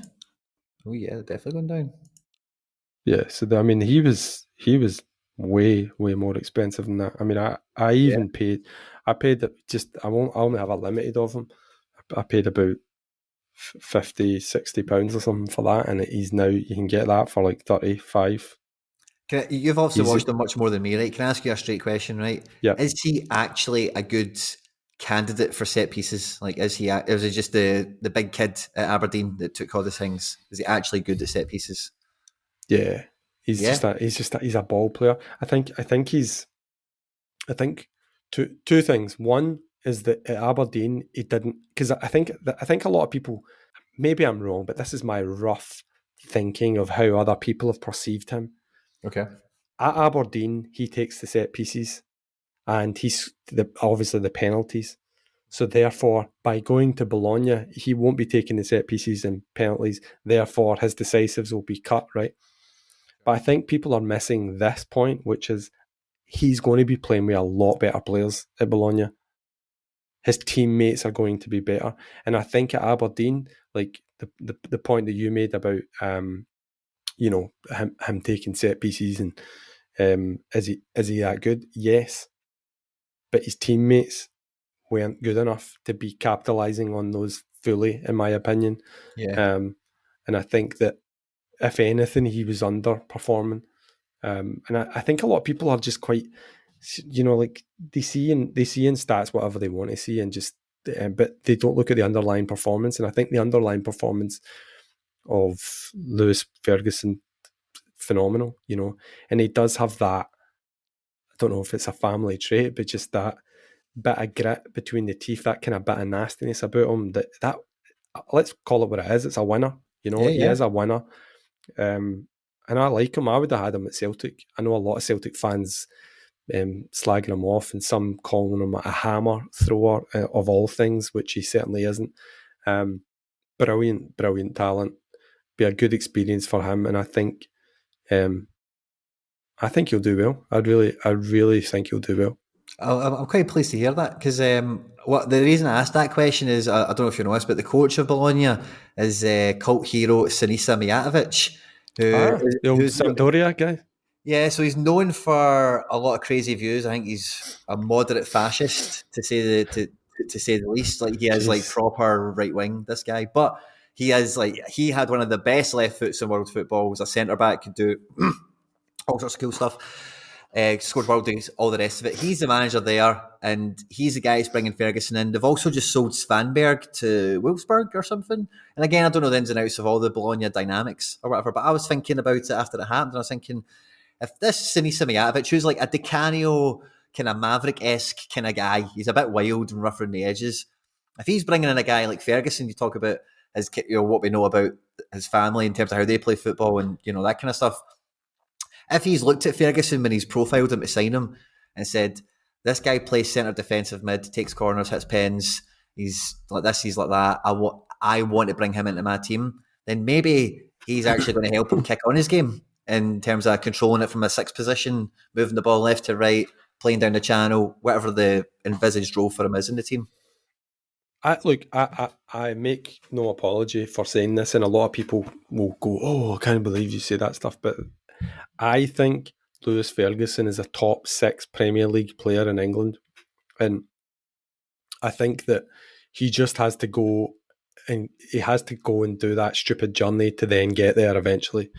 Oh yeah, they're definitely going down. Yeah, so I mean, he was way more expensive than that. I mean, I even paid. I paid just. I only have a limited of them. I paid about 50, 60 pounds or something for that, and he's now, you can get that for like 35. You've obviously watched him much more than me, right? Can I ask you a straight question, right? Yeah. Is he actually a good candidate for set pieces? Like, is he just the big kid at Aberdeen that took all the things? Is he actually good at set pieces? Yeah, he's a ball player. I think two things. One is that at Aberdeen he didn't, because I think a lot of people, maybe I'm wrong, but this is my rough thinking of how other people have perceived him. Okay. At Aberdeen, he takes the set pieces, and he's obviously the penalties. So therefore, by going to Bologna, he won't be taking the set pieces and penalties. Therefore, his decisives will be cut, right? But I think people are missing this point, which is he's going to be playing with a lot better players at Bologna. His teammates are going to be better. And I think at Aberdeen, like the point that you made about him taking set pieces, and is he that good? Yes. But his teammates weren't good enough to be capitalising on those fully, in my opinion. Yeah. And I think that if anything, he was underperforming. And I think a lot of people are just quite, like they see in stats whatever they want to see, and just, but they don't look at the underlying performance. And I think the underlying performance of Lewis Ferguson phenomenal, and he does have that, I don't know if it's a family trait, but just that bit of grit between the teeth, that kind of bit of nastiness about him, that let's call it what it is, it's a winner, he is a winner. And I like him. I would have had him at Celtic. I know a lot of Celtic fans slagging him off, and some calling him a hammer thrower of all things, which he certainly isn't. Brilliant talent. Be a good experience for him, and I think he'll do well. I really think he'll do well. I'm quite pleased to hear that, because the reason I asked that question is, I don't know if you know this, but the coach of Bologna is cult hero Sinisa Mijatovic, The old Sampdoria guy. Yeah, so he's known for a lot of crazy views. I think he's a moderate fascist, to say the least. Like, he is like proper right wing, this guy, but he had one of the best left foots in world football. Was a centre back, could do all sorts of cool stuff. Scored world days, all the rest of it. He's the manager there, and he's the guy who's bringing Ferguson in. They've also just sold Svanberg to Wolfsburg or something. And again, I don't know the ins and outs of all the Bologna dynamics or whatever, but I was thinking about it after it happened, and I was thinking, if this Sinisa Mijatovic, who's like a Di Canio kind of Maverick-esque kind of guy, he's a bit wild and rough around the edges. If he's bringing in a guy like Ferguson, you talk about his, what we know about his family in terms of how they play football and that kind of stuff. If he's looked at Ferguson when he's profiled him to sign him and said, this guy plays centre defensive mid, takes corners, hits pens, he's like this, he's like that, I want to bring him into my team, then maybe he's actually going to help him kick on his game in terms of controlling it from a sixth position, moving the ball left to right, playing down the channel, whatever the envisaged role for him is in the team. I make no apology for saying this, and a lot of people will go, "Oh, I can't believe you say that stuff," but I think Lewis Ferguson is a top 6 Premier League player in England, and I think that he just has to go and do that stupid journey to then get there eventually.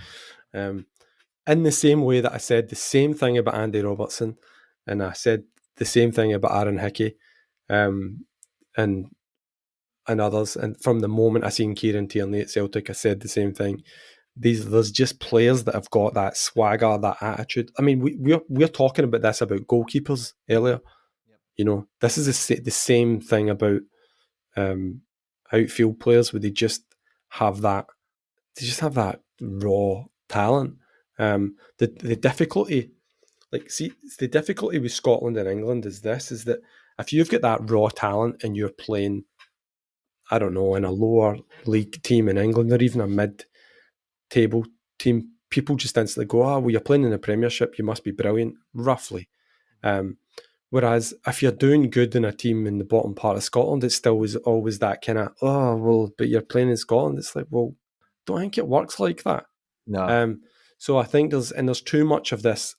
In the same way that I said the same thing about Andy Robertson, and I said the same thing about Aaron Hickey, and others, and from the moment I seen Kieran Tierney at Celtic, I said the same thing. There's just players that have got that swagger, that attitude. I mean, we're talking about this about goalkeepers earlier. Yep. This is the same thing about outfield players, where they just have that raw talent. The difficulty, the difficulty with Scotland and England is that if you've got that raw talent and you're playing, I don't know, in a lower league team in England, or even a mid-table team, people just instantly go, well, you're playing in the Premiership, you must be brilliant, roughly. Whereas if you're doing good in a team in the bottom part of Scotland, it still is always that kind of, but you're playing in Scotland. It's like, well, don't think it works like that. No. So I think there's too much of this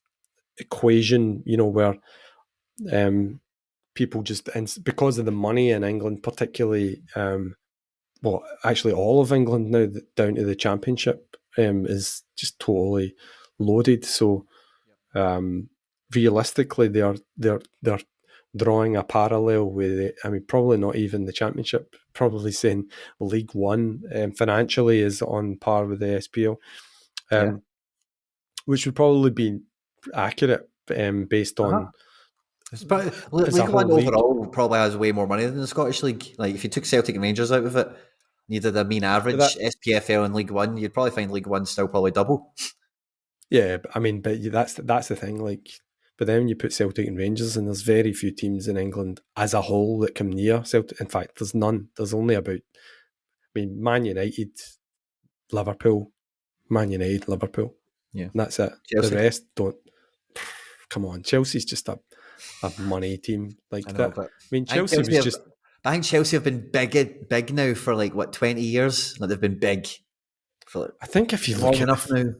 equation, where people just, because of the money in England, particularly, actually all of England now down to the Championship is just totally loaded. So realistically, they're drawing a parallel with probably not even the Championship, probably saying League One financially is on par with the SPL, which would probably be accurate based on. League One overall probably has way more money than the Scottish League. Like, if you took Celtic and Rangers out of it, you did a mean average SPFL and League One, you'd probably find League One still probably double. Yeah, but that's the thing. Like, but then you put Celtic and Rangers, and there's very few teams in England as a whole that come near Celtic. In fact, there's none. There's only about, Man United, Liverpool. Yeah, and that's it. Chelsea. The rest don't. Come on, Chelsea's just a money team like that. Chelsea was just. I think Chelsea have been big now for 20 years. Like, they've been big for I think if you long enough now,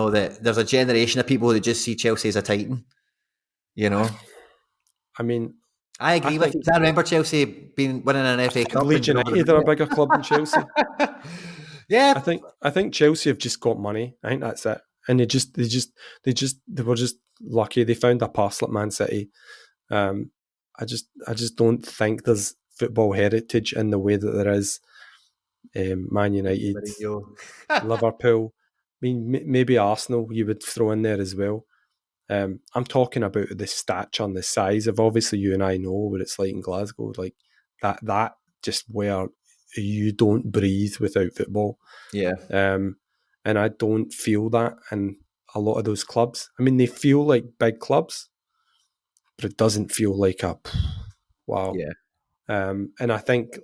that there's a generation of people that just see Chelsea as a titan. I agree with you. I remember Chelsea winning an FA Cup. Leeds United are a bigger club than Chelsea. Yeah, I think Chelsea have just got money. I think that's it, and they were just lucky. They found a parcel at Man City. I just don't think there's football heritage in the way that there is Man United, Mourinho. Liverpool. I mean, maybe Arsenal you would throw in there as well. I'm talking about the stature and the size of, obviously you and I know what it's like in Glasgow, like that just where you don't breathe without football. Yeah. And I don't feel that in a lot of those clubs. I mean, they feel like big clubs, but it doesn't feel like a wow. Yeah. And I think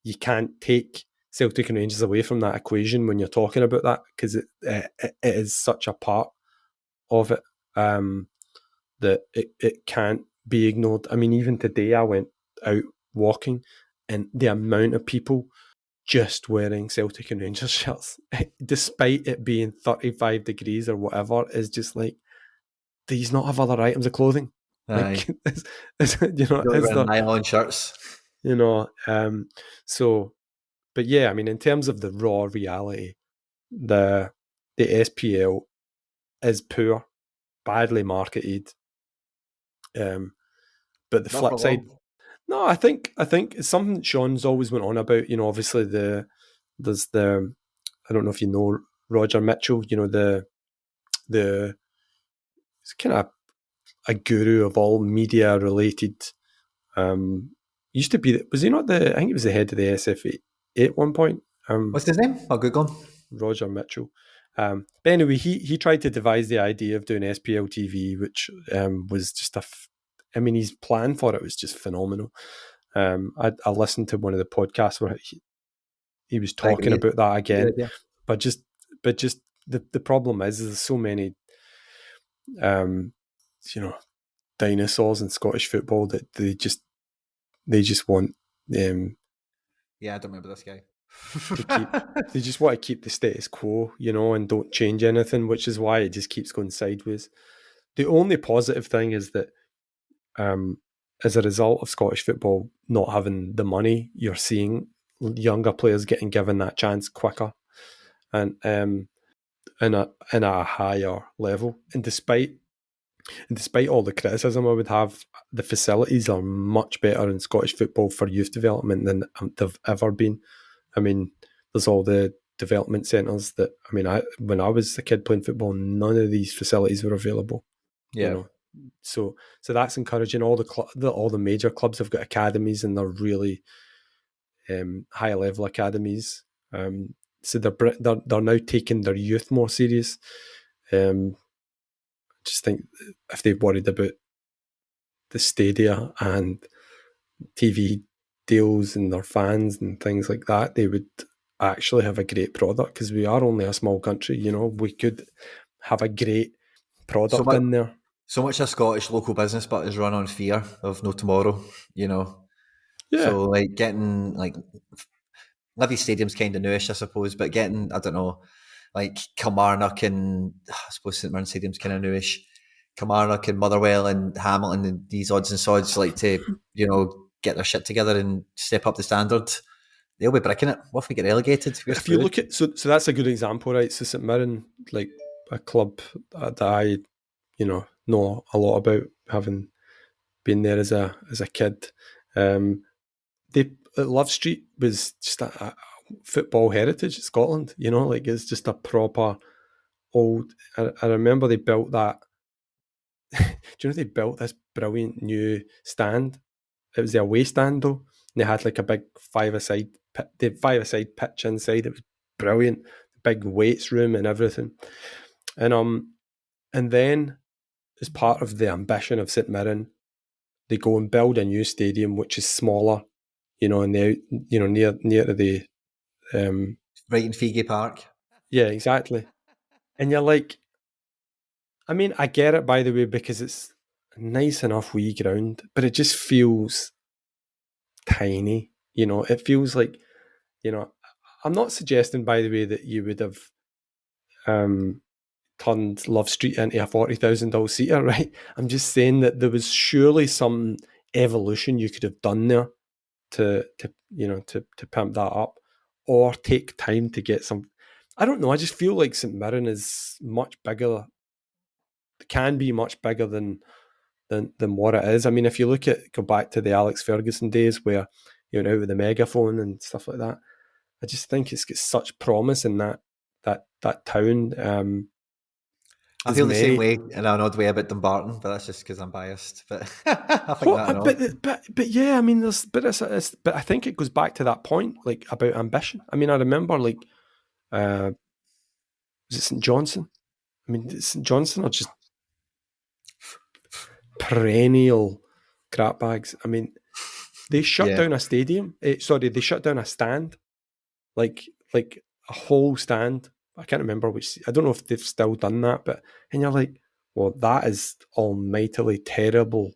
you can't take Celtic and Rangers away from that equation when you're talking about that, because it is such a part of it that it can't be ignored. I mean, even today I went out walking, and the amount of people just wearing Celtic and Rangers shirts, despite it being 35 degrees or whatever, is just like, do you not have other items of clothing? Aye. Like, you know, Don't is wear there, nylon shirts. you know, so, but yeah, I mean, in terms of the raw reality, the SPL is poor, badly marketed. But the Not flip for side, long. no, I think it's something Sean's always went on about. You know, obviously there's the, I don't know if you know Roger Mitchell. You know, the he's kind of a guru of all media related. Used to be, was he not the? I think he was the head of the SFA at one point. What's his name? I'll Google him. Roger Mitchell. But anyway, he tried to devise the idea of doing SPL TV, which was just I mean, his plan for it was just phenomenal. I listened to one of the podcasts where he was talking about that again, but just the problem is there's so many, you know, dinosaurs in Scottish football that they just want Yeah, I don't remember this guy. to keep. They just want to keep the status quo, you know, and don't change anything, which is why it just keeps going sideways. The only positive thing is that, as a result of Scottish football not having the money, you're seeing younger players getting given that chance quicker, and in a higher level. And despite all the criticism I would have, the facilities are much better in Scottish football for youth development than they've ever been. I mean, there's all the development centres that, I mean, when I was a kid playing football, none of these facilities were available. Yeah. You know, so that's encouraging. All the major clubs have got academies, and they're really high level academies. So they're now taking their youth more serious. Just think if they worried about the stadia and TV deals and their fans and things like that, they would actually have a great product, because we are only a small country. You know, we could have a great product in there. So much of Scottish local business, but is run on fear of no tomorrow, you know. Yeah. So like getting like Livy Stadium's kind of newish, I suppose, but getting, I don't know, like Kilmarnock and I suppose St Mirren Stadium's kind of newish. Kilmarnock and Motherwell and Hamilton and these odds and sods like to, you know, get their shit together and step up the standard. They'll be bricking it. What if we get relegated? We're if you look at, so that's a good example, right? So St Mirren, like a club that I, you know a lot about, having been there as a kid. They, Love Street was just a football heritage in Scotland. You know, like it's just a proper old. I remember they built that. Do you know they built this brilliant new stand? It was the away stand though. And they had like a big five-a-side pitch inside. It was brilliant. Big weights room and everything. And then as part of the ambition of St Mirren, they go and build a new stadium which is smaller, you know, and they, you know, near to the right in Figgy Park. Yeah, exactly. And you're like, I mean, I get it, by the way, because it's a nice enough wee ground, but it just feels tiny. You know, it feels like, you know, I'm not suggesting, by the way, that you would have turned Love Street into a 40,000 all seater, right? I'm just saying that there was surely some evolution you could have done there to pimp that up, or take time to get some. I don't know. I just feel like St Mirren is much bigger. Can be much bigger than what it is. I mean, if you go back to the Alex Ferguson days where you went out with the megaphone and stuff like that. I just think it's got such promise in that town. I feel the same way in an odd way about Dumbarton, but that's just because I'm biased. But I think that and all. But yeah, I mean, but I think it goes back to that point, like about ambition. I mean, I remember like, was it St Johnstone? I mean, St Johnstone are just perennial crap bags. I mean, they shut down a stadium. They shut down a stand, like a whole stand. I can't remember which. I don't know if they've still done that, but and you're like, well, that is almightily terrible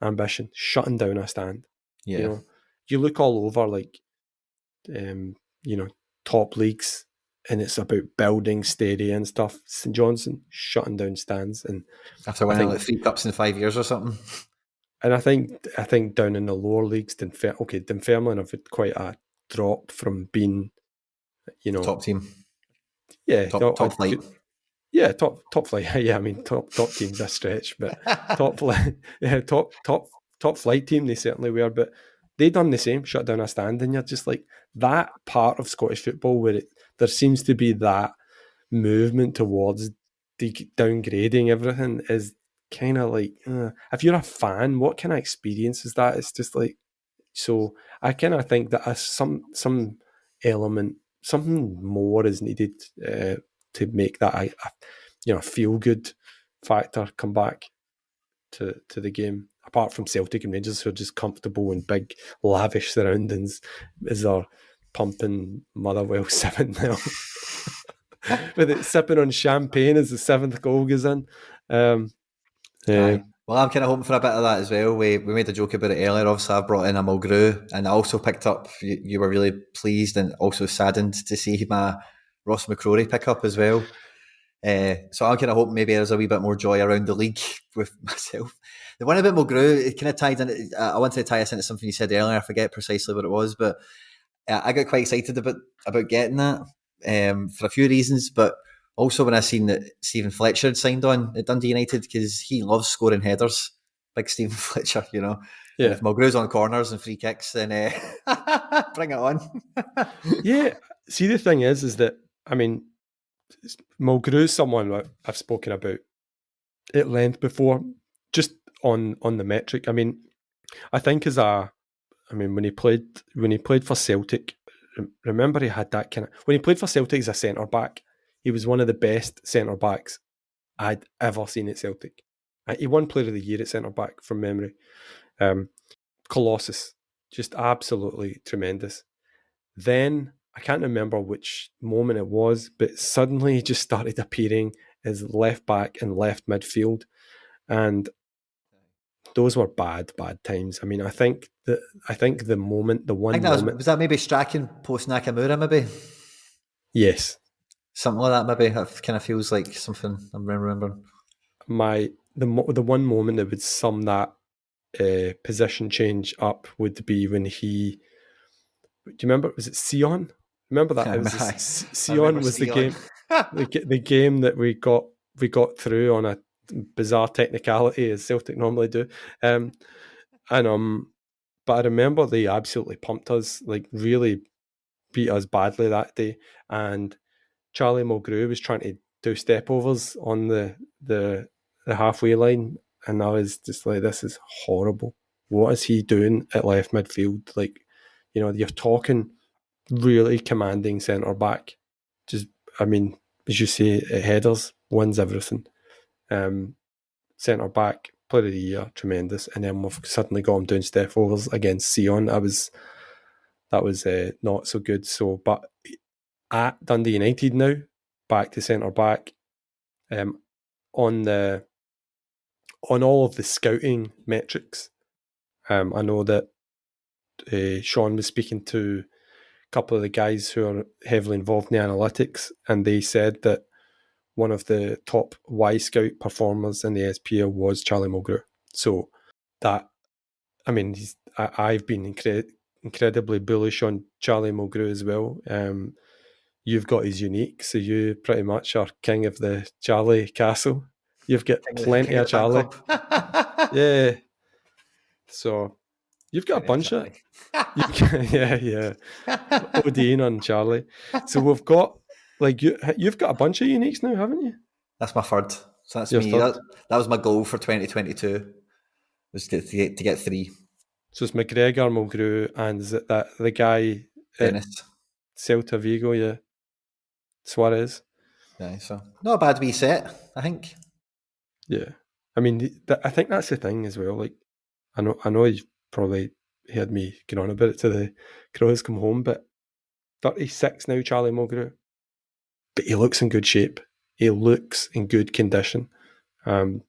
ambition, shutting down a stand. Yeah. You know, you look all over like, top leagues, and it's about building stadia and stuff. St Johnstone shutting down stands, and after winning like 3 cups in 5 years or something. And I think down in the lower leagues, Dunfermline have had quite a drop from being, top team. Yeah, top flight. Yeah, top flight. Yeah, I mean top team's a stretch, but top flight team they certainly were. But they done the same, shut down a stand, and you're just like that part of Scottish football where there seems to be that movement towards downgrading everything is kind of like, if you're a fan, what kind of experience is that? It's just like, so I kind of think that some element, something more is needed to make that a feel good factor come back to the game. Apart from Celtic and Rangers, who are just comfortable in big lavish surroundings, as they're pumping Motherwell 7-0. With it sipping on champagne as the 7th goal goes in. Well, I'm kind of hoping for a bit of that as well. We made a joke about it earlier. Obviously, I've brought in a Mulgrew, and I also picked up, you were really pleased and also saddened to see my Ross McCrory pick up as well. So I'm kind of hoping maybe there's a wee bit more joy around the league with myself. The one about Mulgrew, it kind of tied in. I wanted to tie us into something you said earlier. I forget precisely what it was, but I got quite excited about getting that for a few reasons, but also when I seen that Stephen Fletcher had signed on at Dundee United, because he loves scoring headers. Big Stephen Fletcher, Yeah. And if Mulgrew's on corners and free kicks, then bring it on. Yeah. See, the thing is that, I mean, Mulgrew's someone I've spoken about at length before, just on the metric. I mean, I think when he played for Celtic, remember he had that kind of, when he played for Celtic as a centre back, he was one of the best centre backs I'd ever seen at Celtic. He won Player of the Year at centre back from memory. Colossus, just absolutely tremendous. Then I can't remember which moment it was, but suddenly he just started appearing as left back and left midfield, and those were bad times. I mean, I think the moment, was that maybe Strachan post Nakamura, maybe? Yes. Something like that, maybe. That kind of feels like something I'm remembering. The one moment that would sum that position change up would be when he. Do you remember? Was it Sion? Remember that? It was Sion was the game. the game that we got through on a bizarre technicality, as Celtic normally do. But I remember they absolutely pumped us, like really beat us badly that day. And Charlie Mulgrew was trying to do step overs on the halfway line, and I was just like, this is horrible. What is he doing at left midfield? Like, you're talking really commanding centre back. Just, I mean, as you say, headers wins everything. Centre back, Player of the Year, tremendous, and then we've suddenly got him doing step overs against Sion. That was not so good. So, but at Dundee United now, back to centre back. On all of the scouting metrics, I know that Sean was speaking to a couple of the guys who are heavily involved in the analytics, and they said that one of the top Y Scout performers in the SPL was Charlie Mulgrew. So that, I mean, I've been incredibly bullish on Charlie Mulgrew as well. You've got his unique, so you pretty much are king of the Charlie Castle. You've got plenty of Charlie. Yeah. So, You've got a bunch of... Charlie. yeah. ODing on Charlie. So we've got, like, you've got a bunch of uniques now, haven't you? That's my third. So that's Your me. third. That was my goal for 2022, was to get 3. So it's McGregor, Mulgrew, and is it that the guy at Dennis. Celta Vigo, yeah, Suarez. Yeah, so not a bad wee set, I think. Yeah, I mean, I think that's the thing as well. Like, I know you've probably heard me get on about it to the Crows come home, but 36 now, Charlie Mulgrew, but he looks in good shape. He looks in good condition, and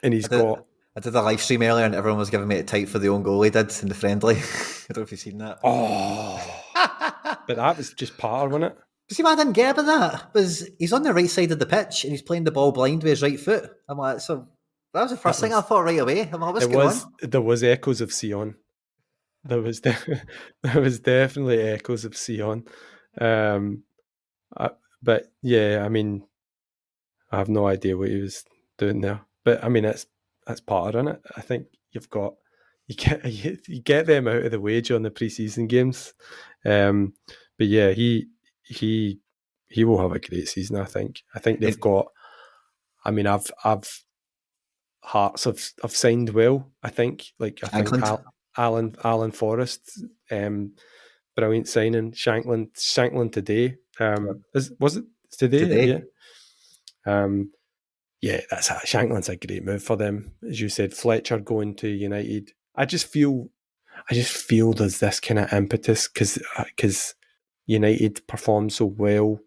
he's got. I did a live stream earlier and everyone was giving me a type for the own goal he did in the friendly. I don't know if you've seen that. Oh, but that was just par, wasn't it? See what I didn't get about that was he's on the right side of the pitch and he's playing the ball blind with his right foot. I'm like, so that was the first thing I thought right away. I'm like, what's going on? There was echoes of Sion. There was definitely echoes of Sion. But yeah, I mean, I have no idea what he was doing there. But I mean, that's part of it. I think you get them out of the way during the preseason games. But yeah, he will have a great season. I think they've got. I mean, Hearts have signed well. I think Alan Forrest, brilliant signing. Shankland today. Was it today? Yeah. That's Shankland's a great move for them. As you said, Fletcher going to United. I just feel there's this kind of impetus because United performed so well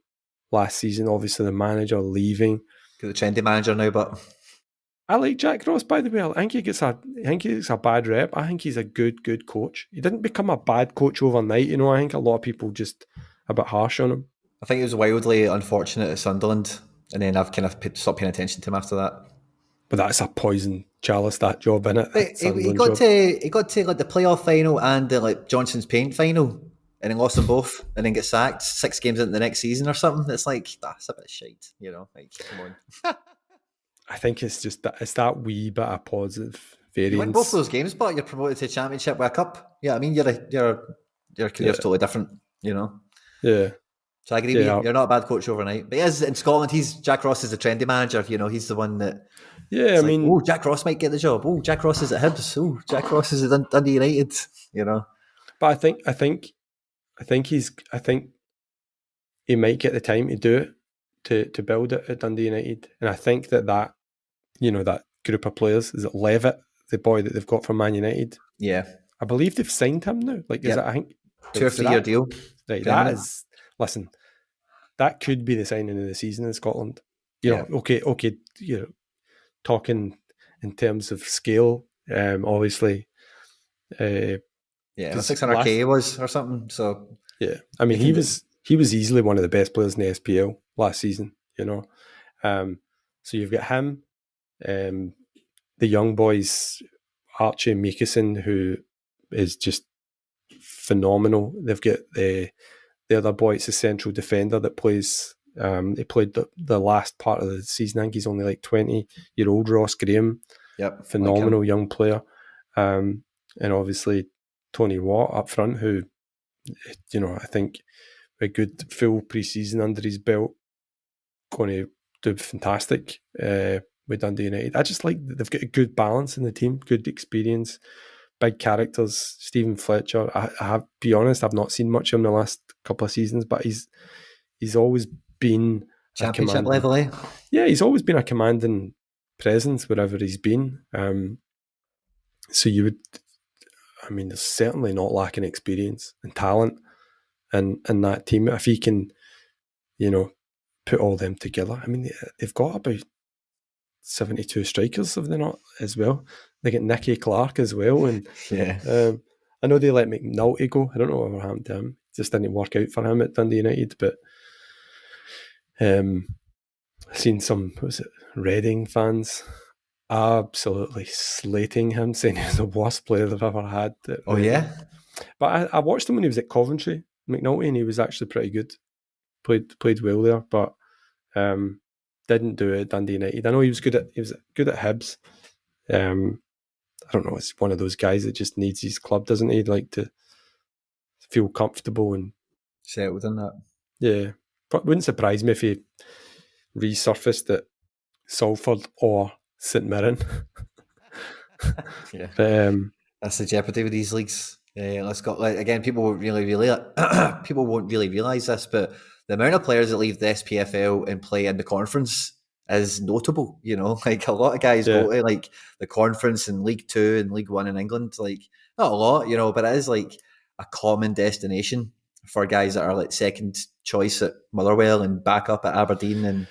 last season. Obviously, the manager leaving. The trendy manager now, but I like Jack Ross, by the way. I think he gets a bad rep. I think he's a good coach. He didn't become a bad coach overnight, you know. I think a lot of people just a bit harsh on him. I think he was wildly unfortunate at Sunderland, and then I've kind of stopped paying attention to him after that. But that's a poison chalice, that job, innit? He got to like the playoff final and the like Johnson's Paint final, and then lost them both, and then get sacked 6 games into the next season or something. It's like that's a bit shite, you know. Like, come on. I think it's just that wee bit of positive variance. You win both those games, but you're promoted to Championship with a cup. Yeah, I mean, your career's totally different, you know. Yeah. So I agree with you. You're not a bad coach overnight. But he is in Scotland. Jack Ross is a trendy manager. You know, he's the one that. Yeah, I mean, Jack Ross might get the job. Oh, Jack Ross is at Hibs. Oh, Jack Ross is at Dundee United. You know. But I think he might get the time to do it, to build it at Dundee United, and I think that you know, that group of players, is it Levitt, the boy that they've got from Man United? Yeah, I believe they've signed him now. Like, is it? I think 2 or 3 year deal. Right, that is. Listen, that could be the signing of the season in Scotland. You know, okay. You know, talking in terms of scale, obviously. 600k was or something. So yeah, I mean, he was easily one of the best players in the SPL last season. You know, so you've got him, the young boys, Archie Meekison, who is just phenomenal. They've got the other boy, it's a central defender that plays. He played the last part of the season. I think he's only like 20-year-old Ross Graham. Yep, phenomenal young player. And obviously Tony Watt up front, who, you know, I think a good full pre-season under his belt, going to do fantastic with Dundee United. I just like they've got a good balance in the team, good experience, big characters. Stephen Fletcher, I have to be honest, I've not seen much of him in the last couple of seasons, but he's always been Championship level, eh? Yeah, he's always been a commanding presence wherever he's been. So you would, I mean, there's certainly not lacking experience and talent in that team. If he can, you know, put all them together. I mean, they've got about 72 strikers, have they not, as well? They get Nicky Clark as well. And I know they let McNulty go. I don't know what happened to him. It just didn't work out for him at Dundee United. But I've seen some, Reading fans absolutely slating him, saying he's the worst player they've ever had. Oh, yeah? But I watched him when he was at Coventry, McNulty, and he was actually pretty good. Played well there, but didn't do it at Dundee United. I know he was good at Hibs. I I don't know, it's one of those guys that just needs his club, doesn't he? Like to feel comfortable and settled in that. Yeah, but wouldn't surprise me if he resurfaced at Salford or St Mirren. Yeah, But that's the jeopardy with these leagues. Let's go again. People won't really realise this, but the amount of players that leave the SPFL and play in the conference is notable. You know, like a lot of guys go to like the conference in League Two and League One in England. Like not a lot, you know, but it is like a common destination for guys that are like second choice at Motherwell and back up at Aberdeen and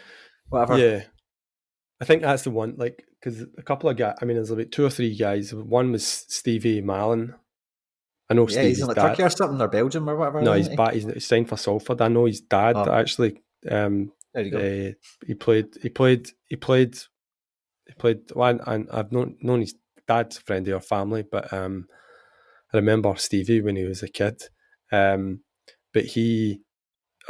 whatever. Yeah, I think that's the one. Like, because a couple of guys, I mean, there's about 2 or 3 guys. One was Stevie Mallon. I know Yeah, he's Stevie's in like dad. Turkey or something, or Belgium or whatever. No, he's back. He's signed for Salford. I know his dad actually. There you go. He played. Well, and I've known his dad's friend of your family, but I remember Stevie when he was a kid. But I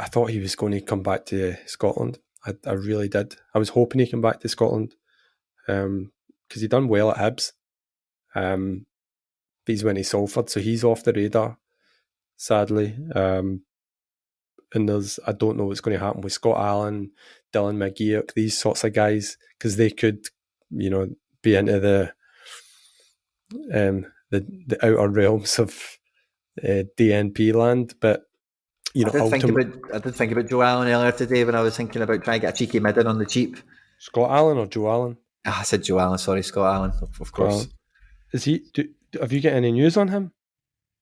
thought he was going to come back to Scotland. I really did. I was hoping he'd come back to Scotland because he done well at Hibs. But he's went to Salford, so he's off the radar, sadly. And I don't know what's going to happen with Scott Allen, Dylan McGeoch, these sorts of guys, because they could, you know, be into the outer realms of DNP land. But you know, I did think about Joe Allen earlier today when I was thinking about trying to get a cheeky mid in on the cheap. Scott Allen or Joe Allen? I said Joe Allen, sorry, Scott Allen, of course. Is he? Have you got any news on him?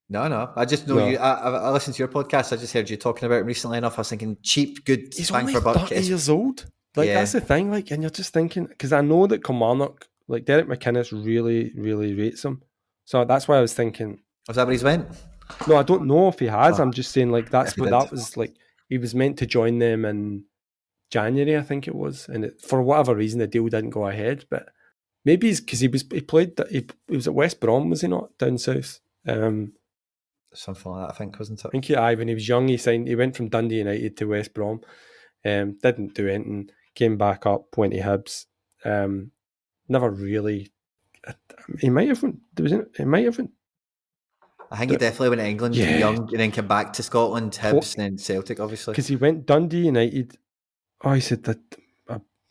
No. I just know you. I listened to your podcast. I just heard you talking about him recently enough. I was thinking cheap, good, he's bang only for buck. 30 years old. Like that's the thing. Like, and you're just thinking, because I know that Kilmarnock, like Derek McInnes, really, really rates him. So that's why I was thinking. Was that where he's went? No, I don't know if he has. I'm just saying, like that's what that was like. He was meant to join them in January, I think it was, and for whatever reason the deal didn't go ahead. But maybe it's because he was at West Brom, was he not, down south? Something like that, I think, wasn't it? I think when he was young, he went from Dundee United to West Brom. Didn't do anything. Came back up, went to Hibs. Never really. He might have. I think he definitely went to England young and then came back to Scotland, Hibs, and then Celtic, obviously. Because he went Dundee United. Oh, he said that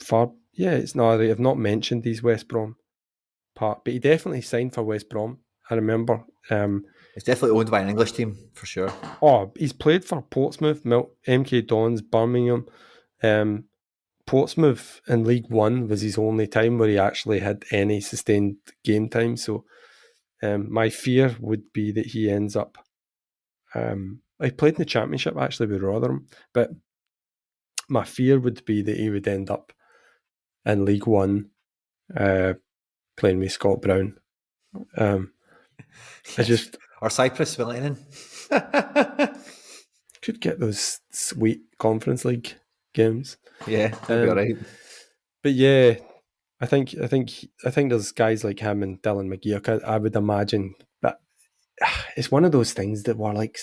far. Yeah, it's not right. I've not mentioned these West Brom part, but he definitely signed for West Brom. I remember. It's definitely owned by an English team, for sure. Oh, he's played for Portsmouth, MK Dons, Birmingham. Portsmouth in League One was his only time where he actually had any sustained game time. So my fear would be that he ends up... I played in the Championship, actually, with Rotherham, but my fear would be that he would end up in League One playing with Scott Brown. Or Cyprus with Lennon. Could get those sweet Conference League games. Yeah, that'd be all right. But yeah, I think there's guys like him and Dylan McGeoch. I would imagine, but it's one of those things that were like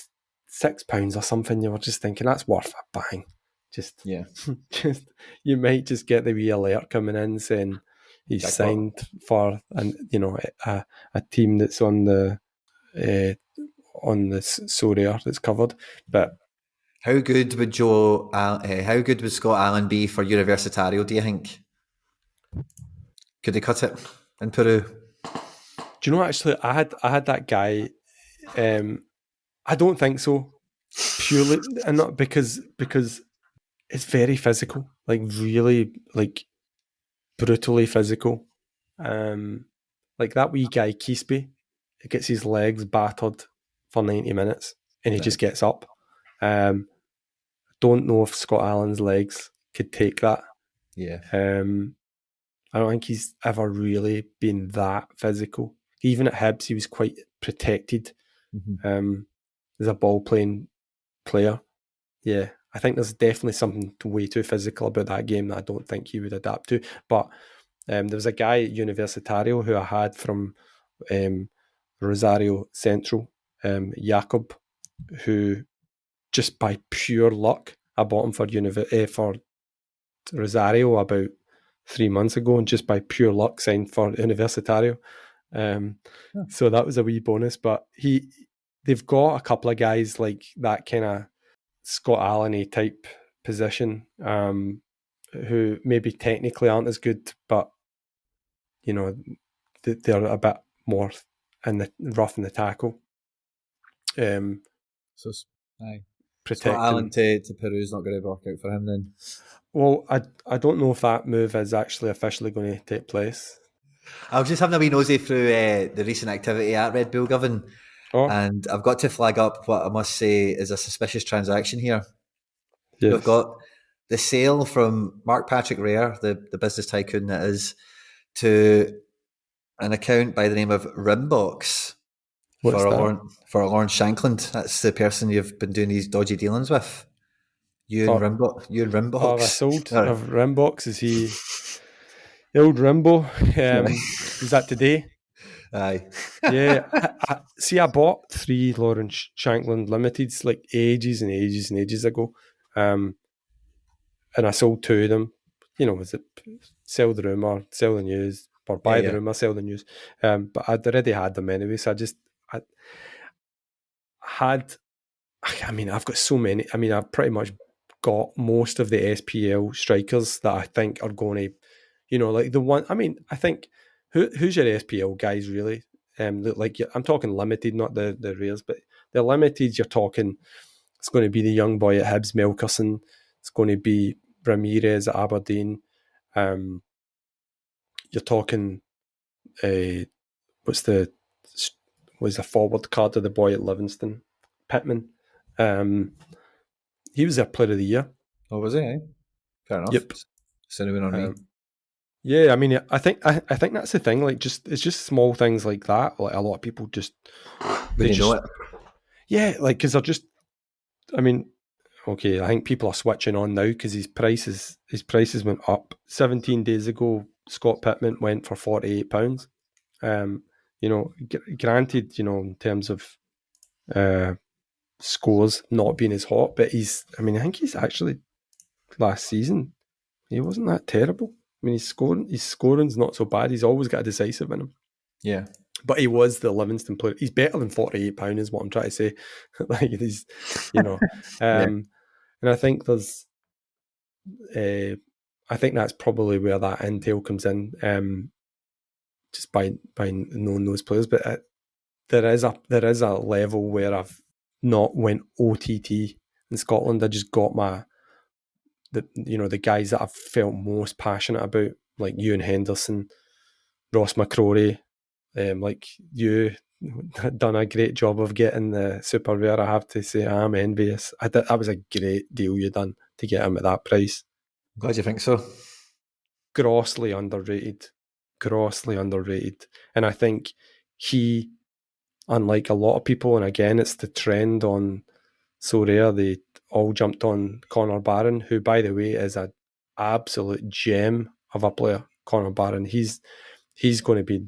£6 or something. You were just thinking that's worth a bang. Just you might just get the wee alert coming in saying he's signed for a team that's on the Sorare that's covered. But how good would Scott Allen be for Universitario, do you think? Could they cut it in Peru? Do you know, actually, I had that guy. I don't think so. Purely, and not because it's very physical, like really, like brutally physical. Like that wee guy Keasby, he gets his legs battered for 90 minutes and he just gets up. Don't know if Scott Allen's legs could take that. Yeah. I don't think he's ever really been that physical. Even at Hibs, he was quite protected as a ball-playing player. Yeah, I think there's definitely something way too physical about that game that I don't think he would adapt to. But there was a guy at Universitario who I had from Rosario Central, Jakob, who just by pure luck, I bought him for Rosario about 3 months ago, and just by pure luck signed for Universitario. So that was a wee bonus. But they've got a couple of guys like that kind of Scott Allen type position, who maybe technically aren't as good, but they're a bit more in the rough in the tackle. So, aye. Protecting. Scott Allen to Peru's not going to work out for him then. Well, I don't know if that move is actually officially going to take place. I was just having a wee nosy through the recent activity at Red Bull Govan, and I've got to flag up what I must say is a suspicious transaction here. Yes. We've got the sale from Mark Patrick Rare, the business tycoon that is, to an account by the name of Rimbox for a Lawrence Shankland. That's the person you've been doing these dodgy dealings with. You and Rimbox. Oh, I sold of Rimbox. Is he the old Rimbo? Was that today? Aye. Yeah. I bought 3 Lawrence Shankland Limiteds like ages and ages and ages ago. And I sold 2 of them. Was it sell the rumour, sell the news, or buy the rumour, sell the news? But I'd already had them anyway, so I've got so many. I've pretty much got most of the SPL strikers that I think are going to, like the one. I think who's your SPL guys really? Like I'm talking limited, not the rares, but the limited. You're talking. It's going to be the young boy at Hibs, Melkerson. It's going to be Ramirez at Aberdeen. You're talking. Was the forward card of the boy at Livingston, Pittman. He was their player of the year. Oh, was he? Eh? Fair enough. Yep. Cinnamon on me. Yeah, I think that's the thing. Like, it's just small things like that. Like a lot of people just they know it. Yeah, like because they're just. Okay, I think people are switching on now because his prices went up. 17 days ago, Scott Pittman went for £48. Granted, in terms of scores not being as hot, but I think he's actually last season he wasn't that terrible. His scoring's not so bad. He's always got a decisive in him. Yeah. But he was the Livingston player. He's better than £48 is what I'm trying to say. Like he's, and I think there's, I think that's probably where that intel comes in, just by knowing those players. But there is a level where I've not went OTT in Scotland. I just got the guys that I've felt most passionate about, like Ewan Henderson, Ross McCrory, like you done a great job of getting the super rare. I have to say, I'm envious. That was a great deal you done to get him at that price. Glad you think so. Grossly underrated. And I think he, unlike a lot of people, and again, it's the trend on Sorare, they all jumped on Connor Barron, who, by the way, is an absolute gem of a player. Connor Barron, he's going to be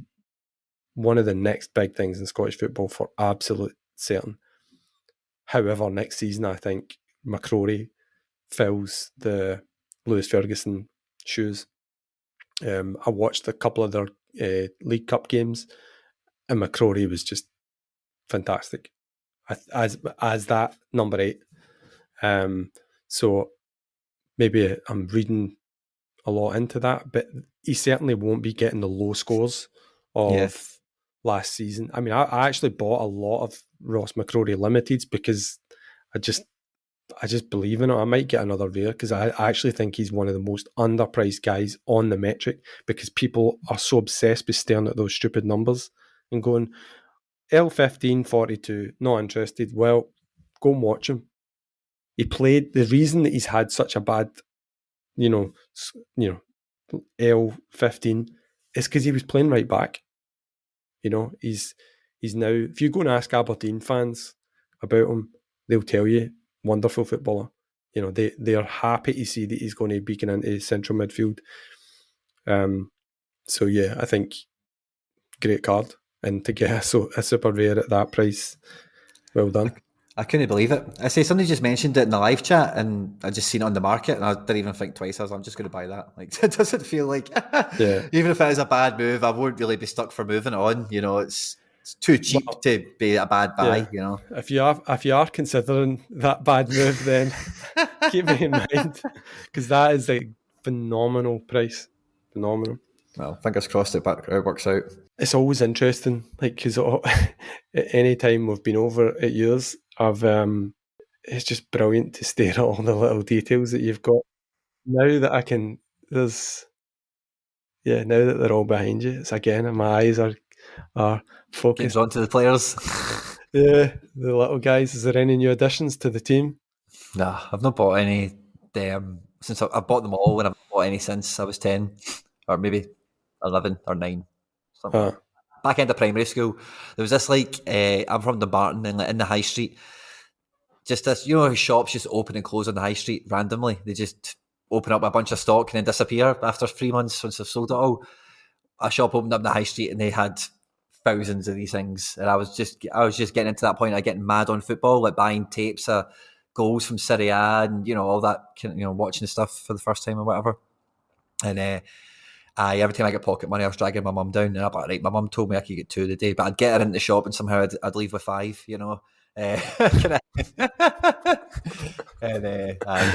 one of the next big things in Scottish football for absolute certain. However, next season, I think McCrory fills the Lewis Ferguson shoes. I watched a couple of their League Cup games, and McCrory was just fantastic as that number 8. So maybe I'm reading a lot into that, but he certainly won't be getting the low scores of last season. I actually bought a lot of Ross McCrory Limiteds because I just believe in it. I might get another rare because I actually think he's one of the most underpriced guys on the metric because people are so obsessed with staring at those stupid numbers and going, L15, 42, not interested. Well, go and watch him. He played. The reason that he's had such a bad, L15 is because he was playing right back. He's now. If you go and ask Aberdeen fans about him, they'll tell you wonderful footballer. They are happy to see that he's going to be getting into central midfield. So yeah, I think great card, and to get a super rare at that price, well done. I couldn't believe it. I say somebody just mentioned it in the live chat, and I just seen it on the market, and I didn't even think twice. I'm just going to buy that. Like, it doesn't feel like, Yeah. even if it is a bad move, I won't really be stuck for moving on. It's too cheap Well, to be a bad buy. yeah. If you are considering that bad move, then keep me in mind, because that is a phenomenal price. Phenomenal. Well, fingers crossed it works out. It's always interesting, like, because any time we've been over at yours, it's just brilliant to stare at all the little details that you've got. Now that I can, now that they're all behind you, it's again, and my eyes are Getting focused. drawn to the players. Yeah, the little guys. Is there any new additions to the team? Nah, I've not bought any since I bought them all, and I've not bought any since I was 10 or maybe 11 or 9, something like Uh, that. Back end of primary school, there was this I'm from Dumbarton, and like in the high street, just this, shops just open and close on the high street randomly. They just open up a bunch of stock and then disappear after 3 months once they've sold it all. A shop opened up in the high street and they had thousands of these things, and I was just getting into that point of getting mad on football, like buying tapes of goals from Serie A and all that, watching the stuff for the first time or whatever. And every time I get pocket money, I was dragging my mum down, and I'm like, right, my mum told me I could get 2 a day, but I'd get her into the shop and somehow I'd leave with 5, and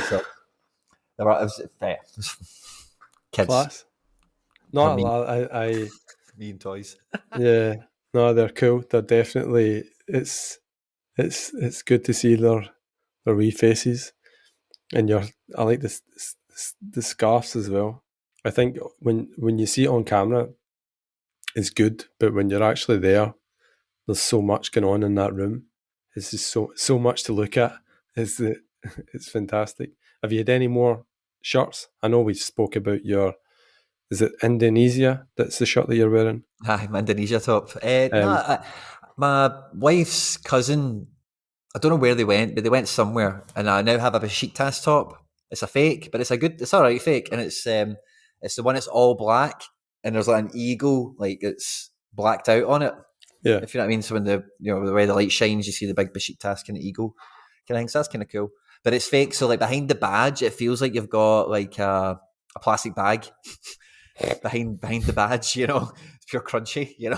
so there was kids. Class. No, I me and toys. yeah, no, they're cool. They're definitely. It's good to see their wee faces, and I like the scarves as well. I think when you see it on camera, it's good, but when you're actually there, there's so much going on in that room. It's just so much to look at. It's fantastic. Have you had any more shirts? I know we spoke about is it Indonesia? That's the shirt that you're wearing. Hi, my Indonesia top. Um, My wife's cousin, I don't know where they went, but they went somewhere, and I now have a Besiktas top. It's a fake, but it's all right fake, and it's the one that's all black, and there's like an eagle, like it's blacked out on it. yeah, If you know what I mean. So when the way the light shines, you see the big Besiktas kind of eagle kind of thing. So that's kind of cool, but it's fake. So like behind the badge, it feels like you've got like a plastic bag behind the badge. It's pure crunchy. You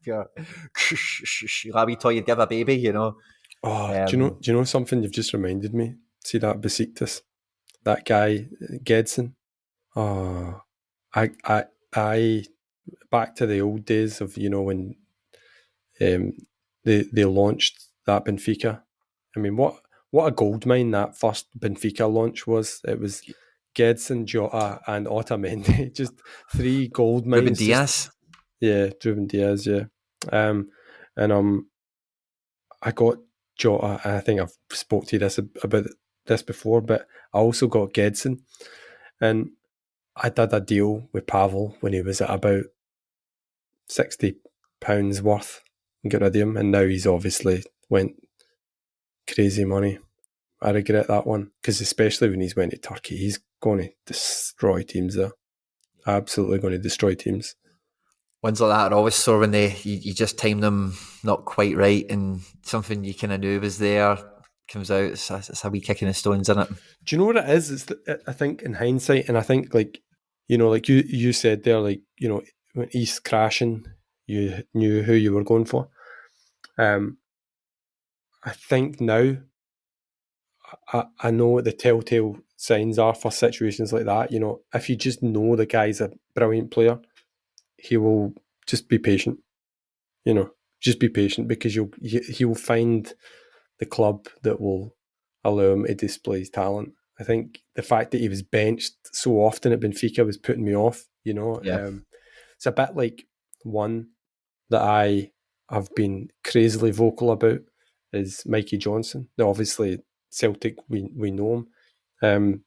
pure like a wee toy you'd give a baby. Oh, do you know something? You've just reminded me. See that Besiktas, that guy Gedson. Oh, I back to the old days of when they launched that Benfica. I mean, what a gold mine that first Benfica launch was. It was Gedson, Jota, and Otamendi. Just 3 gold mines. Ruben Diaz. Ruben Diaz. Yeah, and I got Jota, and I think I've spoke to you about this before, but I also got Gedson, and I did a deal with Pavel when he was at about £60 worth and got rid of him, and now he's obviously went crazy money. I regret that one, because especially when he's went to Turkey, he's going to destroy teams there. Absolutely going to destroy teams. Ones like that are always sore when you just time them not quite right, and something you kind of knew was there comes out. It's a wee kick in the stones, isn't it? Do you know what it is? I think in hindsight, and I think like you said there, like when East crashing, you knew who you were going for. I think now I know what the telltale signs are for situations like that. If you just know the guy's a brilliant player, he will just be patient. Just be patient, because he will find the club that will allow him to display his talent. I think the fact that he was benched so often at Benfica was putting me off. Yeah. It's a bit like one that I have been crazily vocal about is Mikey Johnston. Now, obviously, Celtic, we know him.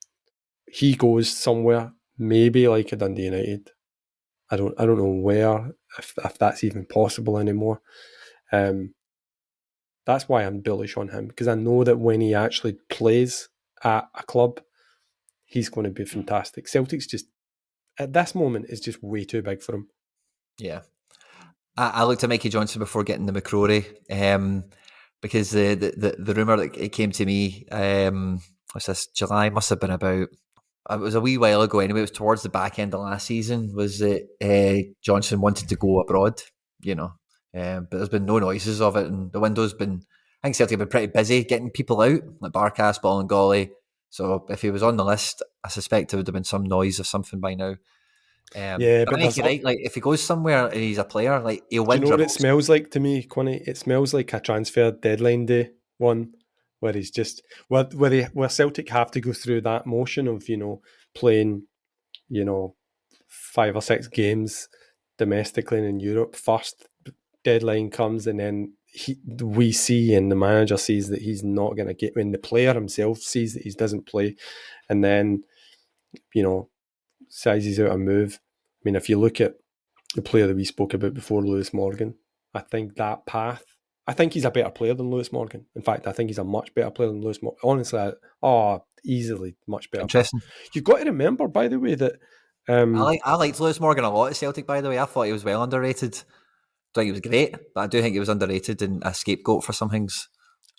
He goes somewhere, maybe like a Dundee United. I don't know where, if that's even possible anymore. That's why I'm bullish on him, because I know that when he actually plays at a club, he's going to be fantastic. Celtic's just, at this moment, is just way too big for him. Yeah. I looked at Mikey Johnston before getting the McCrory, because the rumor that it came to me, what's this, July, must have been about, it was a wee while ago anyway, it was towards the back end of last season, was that Johnson wanted to go abroad, but there's been no noises of it, and the window's been, I think Celtic have been pretty busy getting people out, like Barkas, Bolingoli. So if he was on the list, I suspect there would have been some noise or something by now. Yeah, But I but think there's you're right. Like if he goes somewhere and he's a player, like he'll do you win know what it dribbles. smells like to me, Quinny? It smells like a transfer deadline day one where he's just where Celtic have to go through that motion of playing 5 or 6 games domestically and in Europe. First deadline comes, and then we see and the manager sees that he's not going to get. When the player himself sees that he doesn't play, and then sizes out a move. I mean, if you look at the player that we spoke about before, Lewis Morgan, I think that path, I think he's a better player than Lewis Morgan. In fact, I think he's a much better player than Lewis Morgan. Honestly, easily much better. Interesting. You've got to remember, by the way, that I liked Lewis Morgan a lot at Celtic. By the way, I thought he was well underrated. I think he was great, but I do think he was underrated and a scapegoat for some things.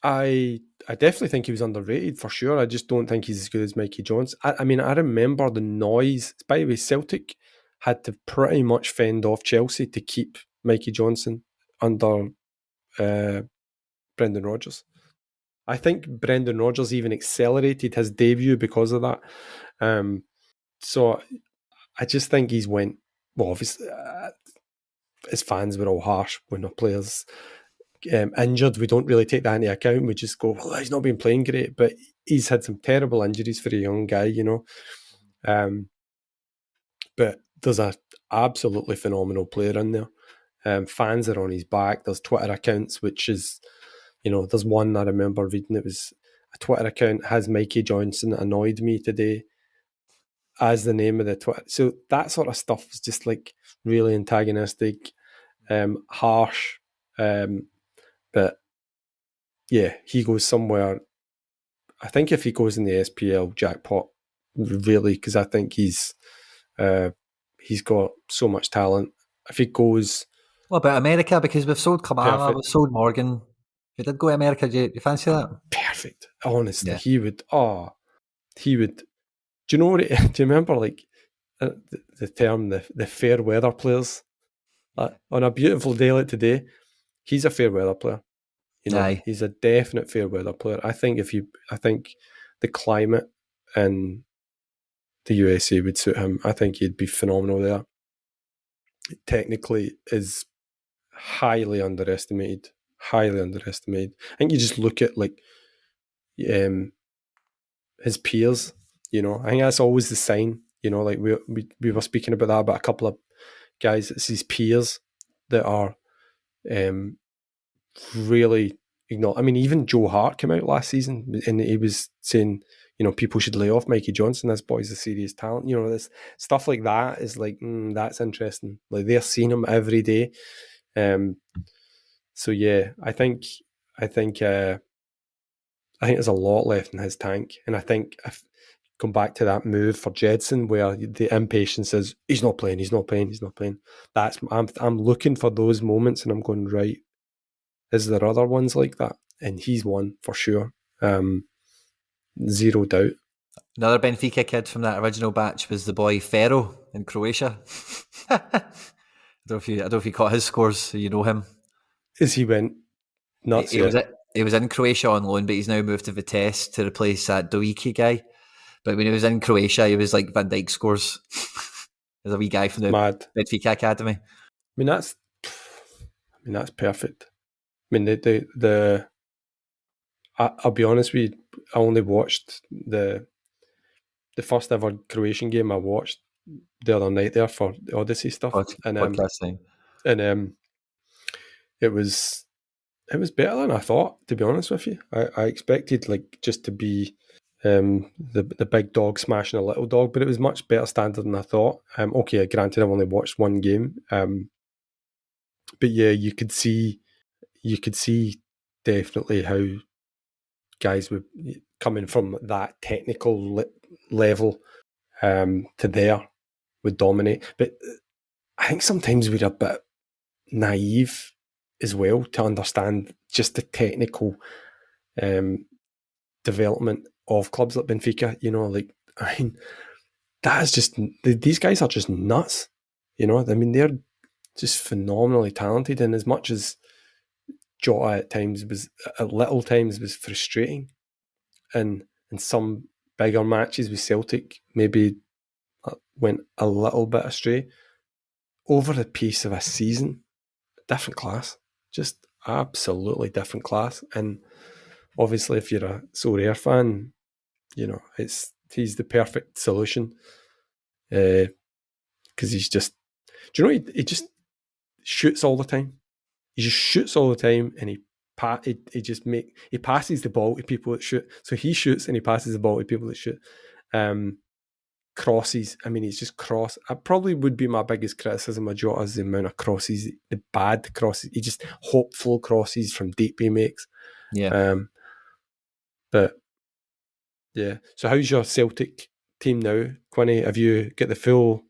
I definitely think he was underrated for sure. I just don't think he's as good as Mikey Johnston. I mean, I remember the noise. By the way, Celtic had to pretty much fend off Chelsea to keep Mikey Johnston under Brendan Rodgers. I think Brendan Rodgers even accelerated his debut because of that. So I just think he's went, well, obviously, his fans were all harsh when the players injured. We don't really take that into account. We just go, well, he's not been playing great, but he's had some terrible injuries for a young guy, but there's a absolutely phenomenal player in there. Fans are on his back. There's Twitter accounts, which is, there's one I remember reading. It was a Twitter account, has Mikey Johnston annoyed me today, as the name of the Twitter. So that sort of stuff is just like really antagonistic, harsh. But yeah, he goes somewhere. I think if he goes in the SPL, jackpot, really, because I think he's got so much talent. If he goes, What about America? Because we've sold Kamara, perfect. we've sold Morgan. If he did go to America, do you fancy that? Perfect. Honestly, Yeah. he would. He would. Do you know what? Do you remember the term the fair weather players? On a beautiful day like today, he's a fair weather player. Aye. He's a definite fair weather player. I think the climate in the USA would suit him. I think he'd be phenomenal there. Technically, is highly underestimated. Highly underestimated. I think you just look at his peers. I think that's always the sign. Like we were speaking about that about a couple of guys. It's his peers that are really ignore. I mean, even Joe Hart came out last season and he was saying, people should lay off Mikey Johnston. This boy's a serious talent. This stuff like that is like, that's interesting. Like they're seeing him every day. So yeah, I think there's a lot left in his tank, and I think if come back to that move for Jedson where the impatience is he's not playing. That's I'm looking for those moments, and I'm going right. Is there other ones like that? And he's one for sure. Zero doubt. Another Benfica kid from that original batch was the boy Ferro in Croatia. I don't know if you caught his scores, so you know him. He went nuts. He was in Croatia on loan, but he's now moved to Vitesse to replace that Doiki guy. But when he was in Croatia, he was like Van Dijk scores. There's a wee guy from the Benfica academy. I mean that's perfect. I mean I'll be honest with you, I only watched the first ever Croatian game I watched the other night there for the Odyssey stuff. Podcasting. And it was better than I thought, to be honest with you. I expected just to be the big dog smashing a little dog, but it was much better standard than I thought. Okay, granted I've only watched one game. But yeah, you could see definitely how guys were coming from that technical level to there would dominate. But I think sometimes we're a bit naive as well to understand just the technical development of clubs like Benfica. That is just, these guys are just nuts. They're just phenomenally talented, and as much as Jota at little times was frustrating, and in some bigger matches with Celtic maybe went a little bit astray, over the piece of a season, different class, just absolutely different class. And obviously, if you're a Sorare fan, he's the perfect solution, because he's just, do you know, he just shoots all the time. He just shoots all the time, and he passes the ball to people that shoot. So he shoots and he passes the ball to people that shoot. Crosses. I mean, he's just cross. I probably would be my biggest criticism of Jota is the amount of crosses, the bad crosses. He just hopeful crosses from deep he makes. Yeah. But yeah. So how's your Celtic team now, Quinny? Have you got the full?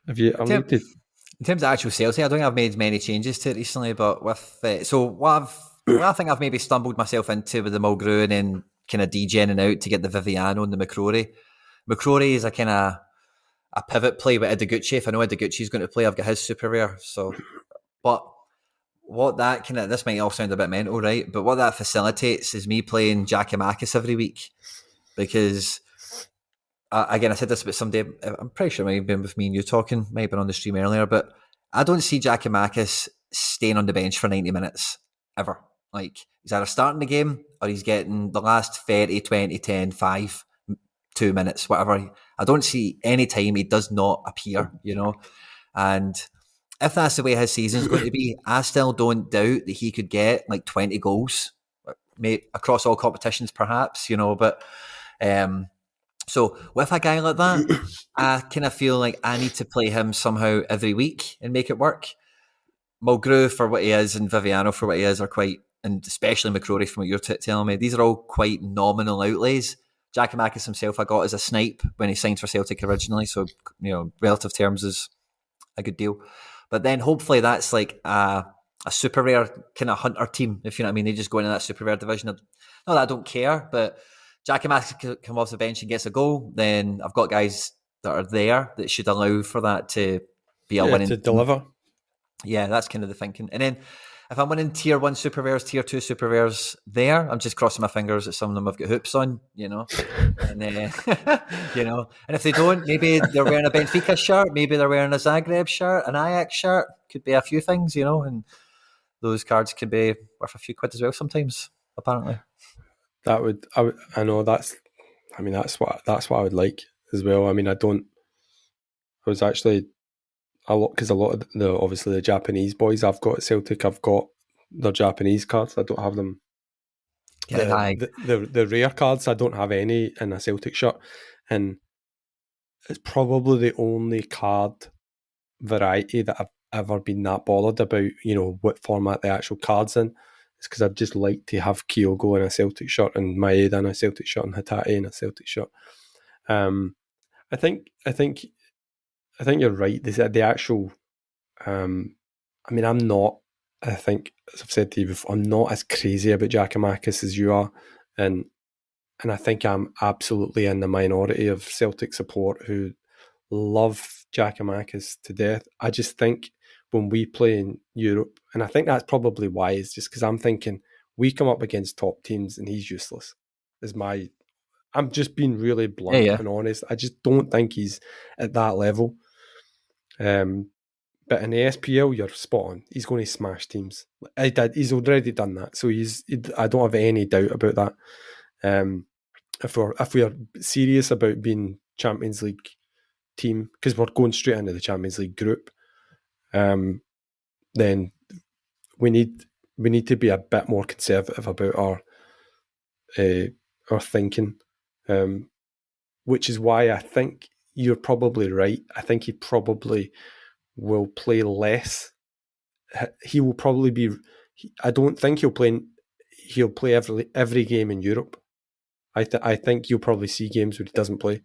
Have you? In terms of actual Celtic, I don't think I've made many changes to it recently, but with so what I think I've maybe stumbled myself into with the Mulgrew and then kind of degenning out to get the Viviano and the McCrory. McCrory is a kind of a pivot play with Ideguchi. If I know Ideguchi's going to play, I've got his super rare. So, but what that this might all sound a bit mental, right? But what that facilitates is me playing Giakoumakis every week, because again, I said this about somebody, I'm pretty sure it might have been with me and you talking, might have been on the stream earlier, but I don't see Giakoumakis staying on the bench for 90 minutes, ever. Like, he's either starting the game or he's getting the last 30, 20, 10, 5, 2 minutes, whatever. I don't see any time he does not appear, and if that's the way his season's going to be, I still don't doubt that he could get like 20 goals, across all competitions perhaps, but so with a guy like that, I kind of feel like I need to play him somehow every week and make it work. Mulgrew for what he is and Viviano for what he is are quite, and especially McCrory from what you're telling me, these are all quite nominal outlays. Giakoumakis himself I got as a snipe when he signed for Celtic originally, so relative terms is a good deal. But then hopefully that's like a super rare kind of hunter team, if you know what I mean. They just go into that super rare division. Not that I don't care, but Giakoumakis come off the bench and gets a goal, then I've got guys that are there that should allow for that to be a winning to deliver. Team. Yeah, that's kind of the thinking. And then if I'm winning tier 1 super rares, tier 2 super rares there, I'm just crossing my fingers that some of them have got hoops on, and and if they don't, maybe they're wearing a Benfica shirt, maybe they're wearing a Zagreb shirt, an Ajax shirt, could be a few things, and those cards can be worth a few quid as well sometimes, apparently. I know that's what I would like as well. I mean, I was actually a lot of obviously the Japanese boys I've got at Celtic, I've got their Japanese cards. I don't have them. The rare cards, I don't have any in a Celtic shirt, and it's probably the only card variety that I've ever been that bothered about. What format the actual cards in. It's because I'd just like to have Kyogo in a Celtic shirt and Maeda in a Celtic shirt and Hatate in a Celtic shirt. I think you're right. The actual. I'm not. I think, as I've said to you before, I'm not as crazy about Giakoumakis as you are, and I think I'm absolutely in the minority of Celtic support who love Giakoumakis to death. I just think when we play in Europe, and I think that's probably why, it's just because I'm thinking we come up against top teams and he's useless. I'm just being really blunt and honest. I just don't think he's at that level. But in the SPL, you're spot on. He's going to smash teams. He's already done that, so I don't have any doubt about that. If we're serious about being Champions League team, because we're going straight into the Champions League group, then we need to be a bit more conservative about our thinking, which is why I think you're probably right. I think he probably will play less. He will probably be. I don't think he'll play every game in Europe. I think you'll probably see games where he doesn't play.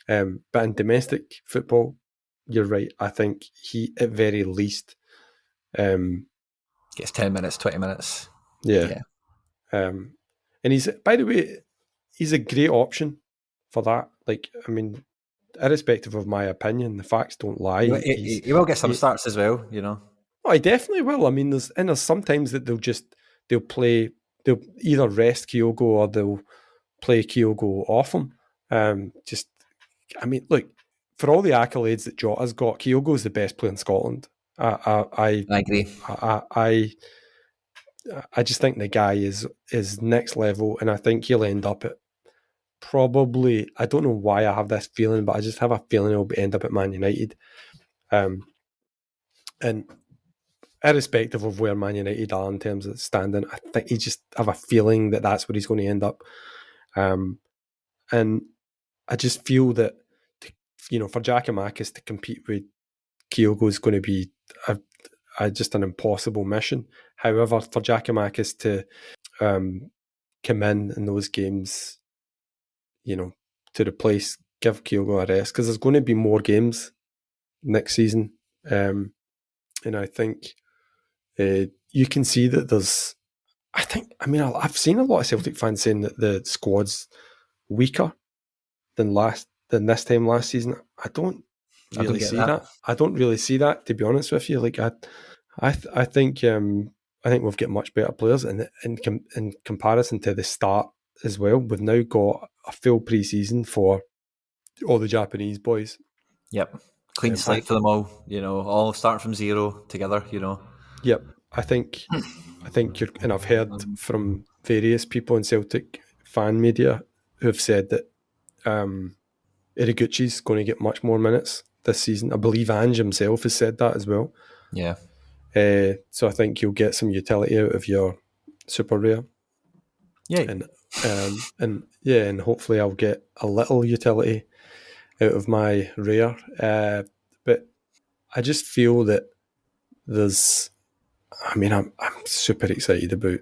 But in domestic football, you're right. I think he, at very least, can Gets 10 minutes, 20 minutes. Yeah. And he's, by the way, he's a great option for that. Like, I mean, irrespective of my opinion, the facts don't lie. He will get some starts as well, you know. Oh, I definitely will. I mean, there's sometimes that they'll either rest Kyogo or they'll play Kyogo off him. I mean, look, for all the accolades that Jota's got, Kyogo's the best player in Scotland. I agree. I just think the guy is next level, and I think he'll end up at probably. I don't know why I have this feeling, but I just have a feeling he'll end up at Man United. And irrespective of where Man United are in terms of standing, I think he just have a feeling that that's where he's going to end up. And I just feel that, for Giakoumakis to compete with Kyogo is going to be just an impossible mission. However, for Giakoumakis to come in those games, to replace, give Kyogo a rest, because there's going to be more games next season. And I think you can see that there's, I've seen a lot of Celtic fans saying that the squad's weaker than this time last season. I don't really see that. I don't really see that, to be honest with you. Like I think we've got much better players, and in comparison to the start as well, we've now got a full pre-season for all the Japanese boys. Yep, clean slate for them all. All starting from zero together. Yep, I think and I've heard from various people in Celtic fan media who've said that Iriguchi's going to get much more minutes this season. I believe Ange himself has said that as well. Yeah. So I think you'll get some utility out of your super rare. Yeah. And hopefully I'll get a little utility out of my rare. But I just feel that there's, I'm super excited about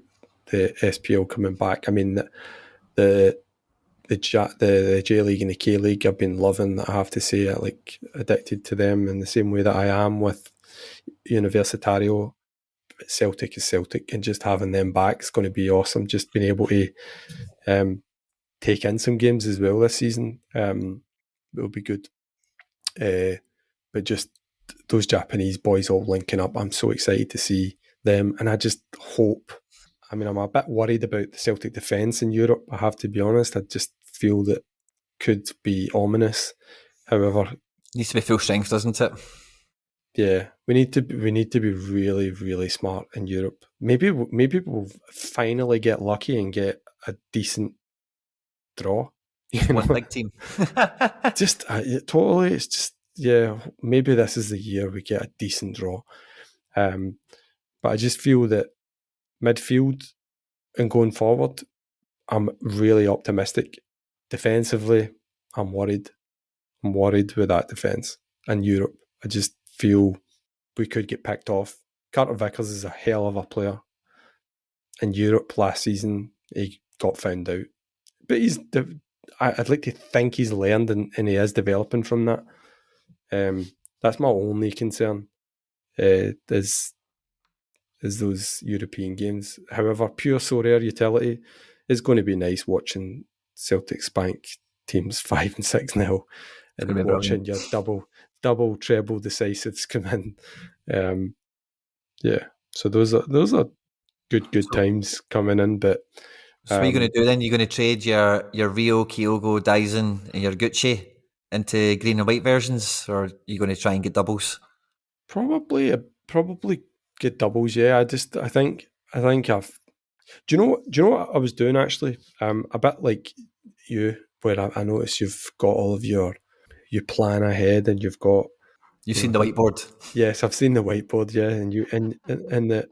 the SPL coming back. I mean, the J League and the K League I've been loving. I have to say, I addicted to them in the same way that I am with Universitario. Celtic is Celtic, and just having them back is going to be awesome. Just being able to take in some games as well this season will be good. But just those Japanese boys all linking up, I'm so excited to see them, and I just hope. I'm a bit worried about the Celtic defence in Europe, I have to be honest. I just feel that could be ominous. However, needs to be full strength, doesn't it? Yeah, we need to be really, really smart in Europe. Maybe we'll finally get lucky and get a decent draw. One big team. Totally. It's just, maybe this is the year we get a decent draw. But I just feel that midfield and going forward, I'm really optimistic. Defensively, I'm worried. I'm worried with that defence in Europe. I just feel we could get picked off. Carter Vickers is a hell of a player. In Europe last season, he got found out. But I'd like to think he's learned and he is developing from that. That's my only concern, is those European games. However, pure Sorare utility is going to be nice watching Celtic spank teams 5 and 6-0 and watching your double treble decisives come in. So those are good times coming in. But so what are you going to do then? You're going to trade your Rio, Kyogo, Dyson, and your Gucci into green and white versions, or are you going to try and get doubles? Probably get doubles. Yeah, I think I've. Do you know what I was doing actually? A bit like you, where I noticed you've got all of you plan ahead, and you've seen the whiteboard. Yes, I've seen the whiteboard. Yeah,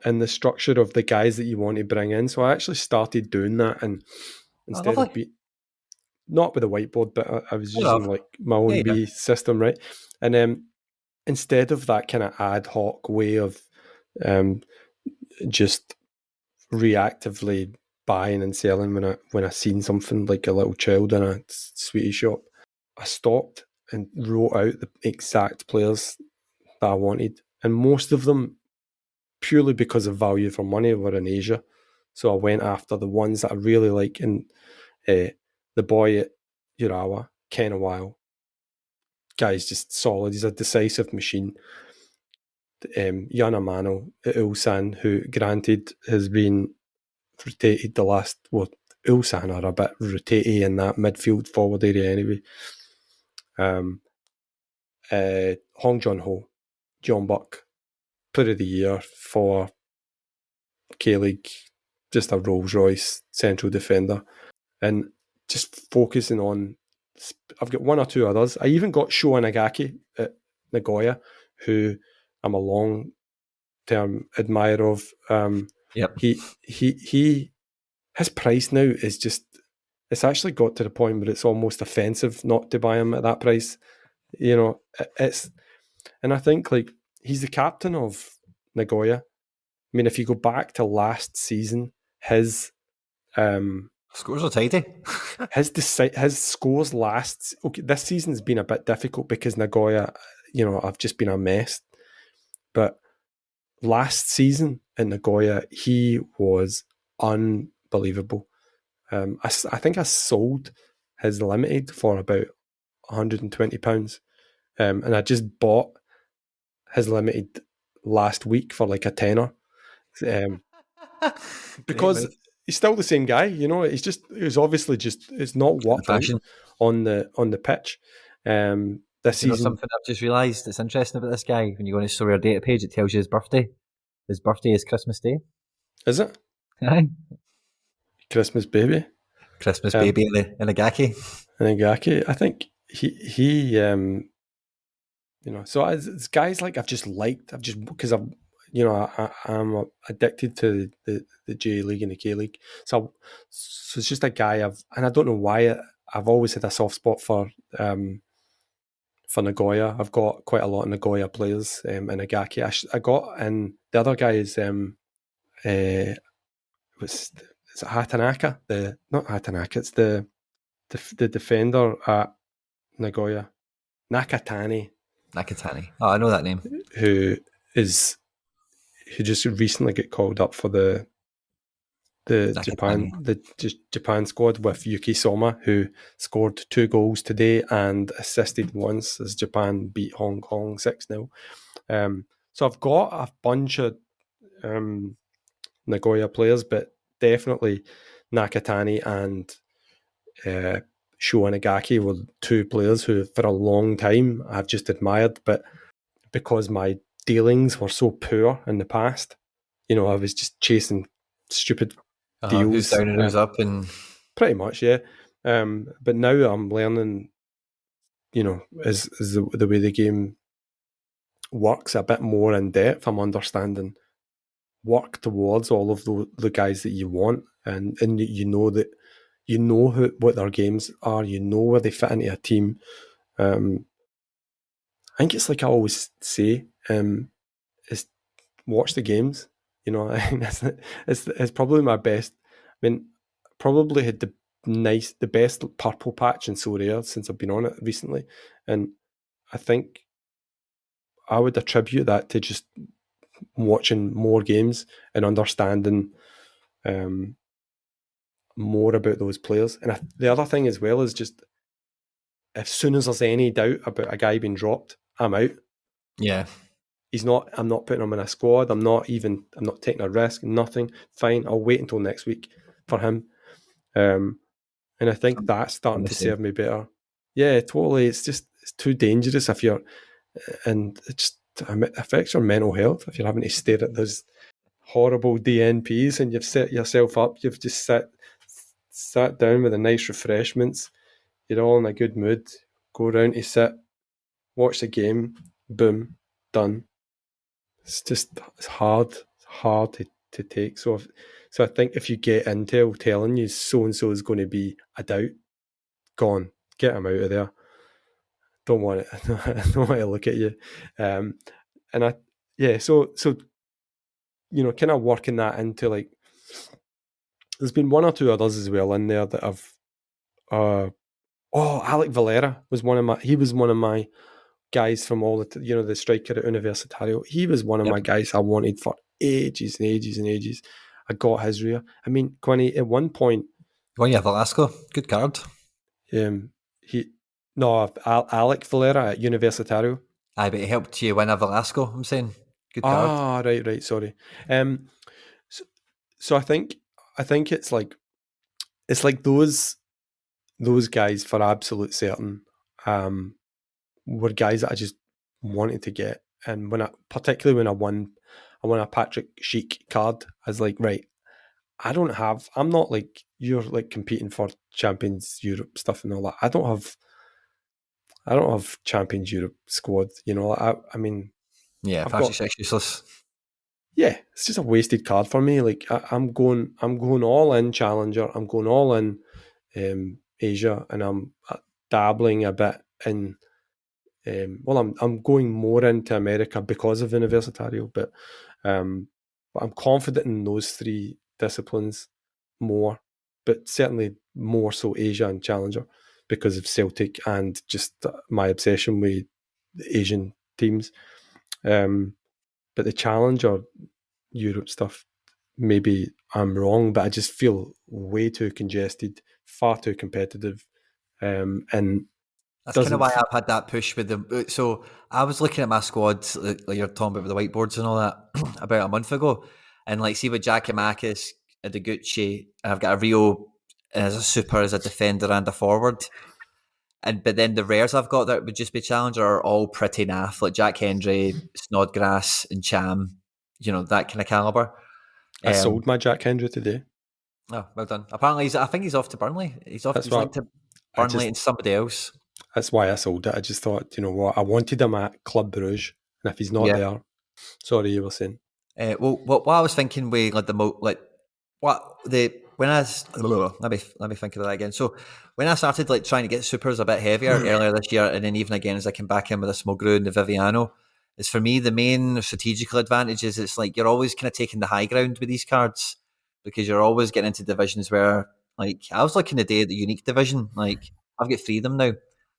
and the structure of the guys that you want to bring in. So I actually started doing that, and instead of not with a whiteboard, but I was using my own system, right? And instead of that kind of ad hoc way of just reactively buying and selling when I seen something like a little child in a sweetie shop, I stopped and wrote out the exact players that I wanted, and most of them purely because of value for money were in Asia. So I went after the ones that I really like, and the boy at Urawa, Ken a while. Guy's just solid. He's a decisive machine. Jan Amano at Ulsan, who granted has been rotated the last, well, Ulsan are a bit rotated in that midfield forward area anyway. Hong Jun Ho, John Buck, player of the year for K-League, just a Rolls Royce central defender. And just focusing on, I've got one or two others. I even got Sho Inagaki at Nagoya, who I'm a long-term admirer of. Yep. His price now is just, it's actually got to the point where it's almost offensive not to buy him at that price. You know, and I think like he's the captain of Nagoya. I mean, if you go back to last season, his scores are tidy. his scores last. Okay, this season's been a bit difficult because Nagoya, you know, I've just been a mess. But last season in Nagoya, he was unbelievable. I think I sold his limited for about £120, and I just bought his limited last week for like a tenner, because he's still the same guy. You know, he's obviously just it's not worked out on the pitch. This season, something I've just realised that's interesting about this guy. When you go on his Sorare data page, it tells you his birthday. His birthday is Christmas Day. Is it? Aye. Christmas baby in Inagaki. I think he you know, so as guys like I've just because I'm, you know, I'm addicted to the J League and the K League. So it's just a guy and I don't know why I've always had a soft spot for Nagoya. I've got quite a lot of Nagoya players in Agaki. I got, and the other guy is is it Hatanaka? Not Hatanaka. It's the defender at Nagoya, Nakatani. Oh, I know that name. Who just recently got called up for the Japan squad with Yuki Soma, who scored 2 goals today and assisted once as Japan beat Hong Kong 6-0. So I've got a bunch of Nagoya players, but definitely Nakatani and Sho Inagaki were 2 players who for a long time I've just admired, but because my dealings were so poor in the past, you know, I was just chasing stupid deals. Who's down and who's up, and pretty much, yeah. But now I'm learning, you know, is the way the game works a bit more in depth. I'm understanding work towards all of the guys that you want, and you know that you know what their games are, you know where they fit into a team. I think it's like I always say, is watch the games. You know, I think it's probably my best. I mean, probably had the best purple patch in Sorare since I've been on it recently, and I think I would attribute that to just watching more games and understanding more about those players. And the other thing as well is just, as soon as there's any doubt about a guy being dropped, I'm out. Yeah. I'm not putting him in a squad. I'm not taking a risk, nothing. Fine, I'll wait until next week for him. And I think that's starting to serve me better. Yeah, totally. It's too dangerous and it just affects your mental health if you're having to stare at those horrible DNPs and you've set yourself up. You've just sat down with a nice refreshments. You're all in a good mood. Go around to sit, watch the game. Boom, done. It's hard to take. So I think if you get intel telling you so and so is going to be a doubt, gone, get him out of there. Don't want it. I don't want to look at you. So you know, kind of working that into, like, there's been one or two others as well in there that I've Alec Valera was one of my guys from all the striker at Universitario. He was one of my guys I wanted for ages and ages and ages. I got his rare. I mean, Quinny, at one point, Well, yeah, Velasco, good card. he no Alec Valera at Universitario. Aye, but it helped you win a Velasco. I'm saying, good card. Ah, right, sorry. So, so I think it's like those guys for absolute certain were guys that I just wanted to get, and particularly when I won a Patrick Sheik card, I was like, right, I'm not like you're like competing for Champions Europe stuff and all that. I don't have Champions Europe squad. You know, I mean, Yeah, I've Patrick got, Schick's useless. yeah, it's just a wasted card for me. Like I'm going all in Challenger. I'm going all in Asia, and I'm dabbling a bit in. I'm going more into America because of Universitario, but I'm confident in those three disciplines more, but certainly more so Asia and Challenger because of Celtic and just my obsession with Asian teams. But the Challenger Europe stuff, maybe I'm wrong, but I just feel way too congested, far too competitive, and That's kind of doesn't. why I've had that push with them. So I was looking at my squad, like you're talking about with the whiteboards and all that, about a month ago, and like see with Giacomakis, Adeguchi, and I've got a Rio as a super, as a defender and a forward, but then the rares I've got that would just be challenger are all pretty naff, like Jack Hendry, Snodgrass, and Cham, that kind of caliber. I sold my Jack Hendry today. Oh, well done. Apparently, I think he's off to Burnley. He's linked to Burnley and somebody else. That's why I sold it. I just thought, you know what, I wanted him at Club Bruges, and if he's not there, sorry, you were saying. Well, what I was thinking with let me think of that again. So when I started like trying to get supers a bit heavier earlier this year, and then even again as I came back in with a Mulgrew and the Viviano, is for me the main strategical advantage is it's like you're always kind of taking the high ground with these cards because you're always getting into divisions where, like, I was looking today at the unique division, like I've got 3 of them now.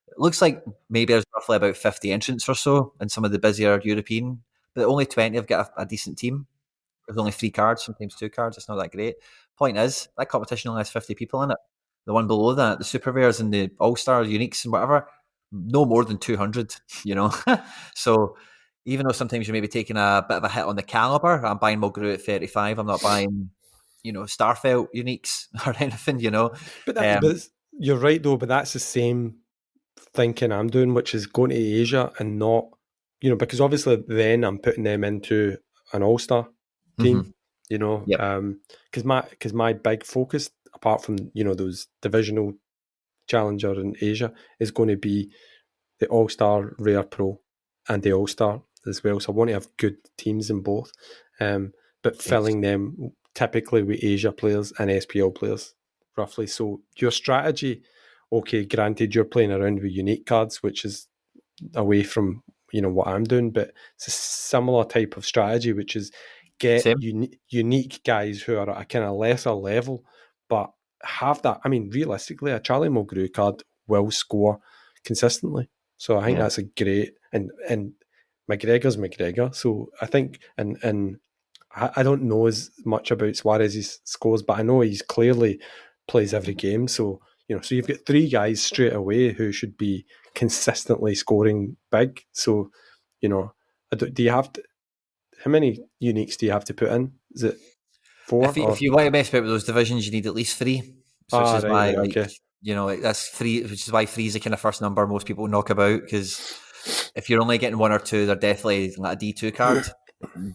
It looks like maybe there's roughly about 50 entrants or so in some of the busier European, but only 20 have got a decent team. There's only 3 cards, sometimes 2 cards. It's not that great. Point is, that competition only has 50 people in it. The one below that, the Super Rares and the All Star Uniques and whatever, no more than 200, So even though sometimes you may be taking a bit of a hit on the caliber, I'm buying Mulgrew at 35. I'm not buying, Starfelt Uniques or anything, But you're right, though, but that's the same thinking I'm doing, which is going to Asia and not, because obviously then I'm putting them into an all-star team, because my big focus, apart from, those divisional challenger in Asia, is going to be the all-star rare pro and the all-star as well. So I want to have good teams in both, but filling them typically with Asia players and SPL players, roughly. So your strategy, okay, granted you're playing around with unique cards, which is away from what I'm doing, but it's a similar type of strategy, which is get unique guys who are at a kind of lesser level, but have that. I mean, realistically, a Charlie Mulgrew card will score consistently. So I think that's a great, and McGregor's McGregor. So I think, and I don't know as much about Suarez's scores, but I know he's clearly plays every game. So, so you've got 3 guys straight away who should be consistently scoring big. So, do you have to, how many uniques do you have to put in? Is it 4? If you want to mess about with those divisions, you need at least 3. So which is why, okay. That's 3, which is why 3 is the kind of first number most people knock about, because if you're only getting 1 or 2, they're definitely like a D2 card.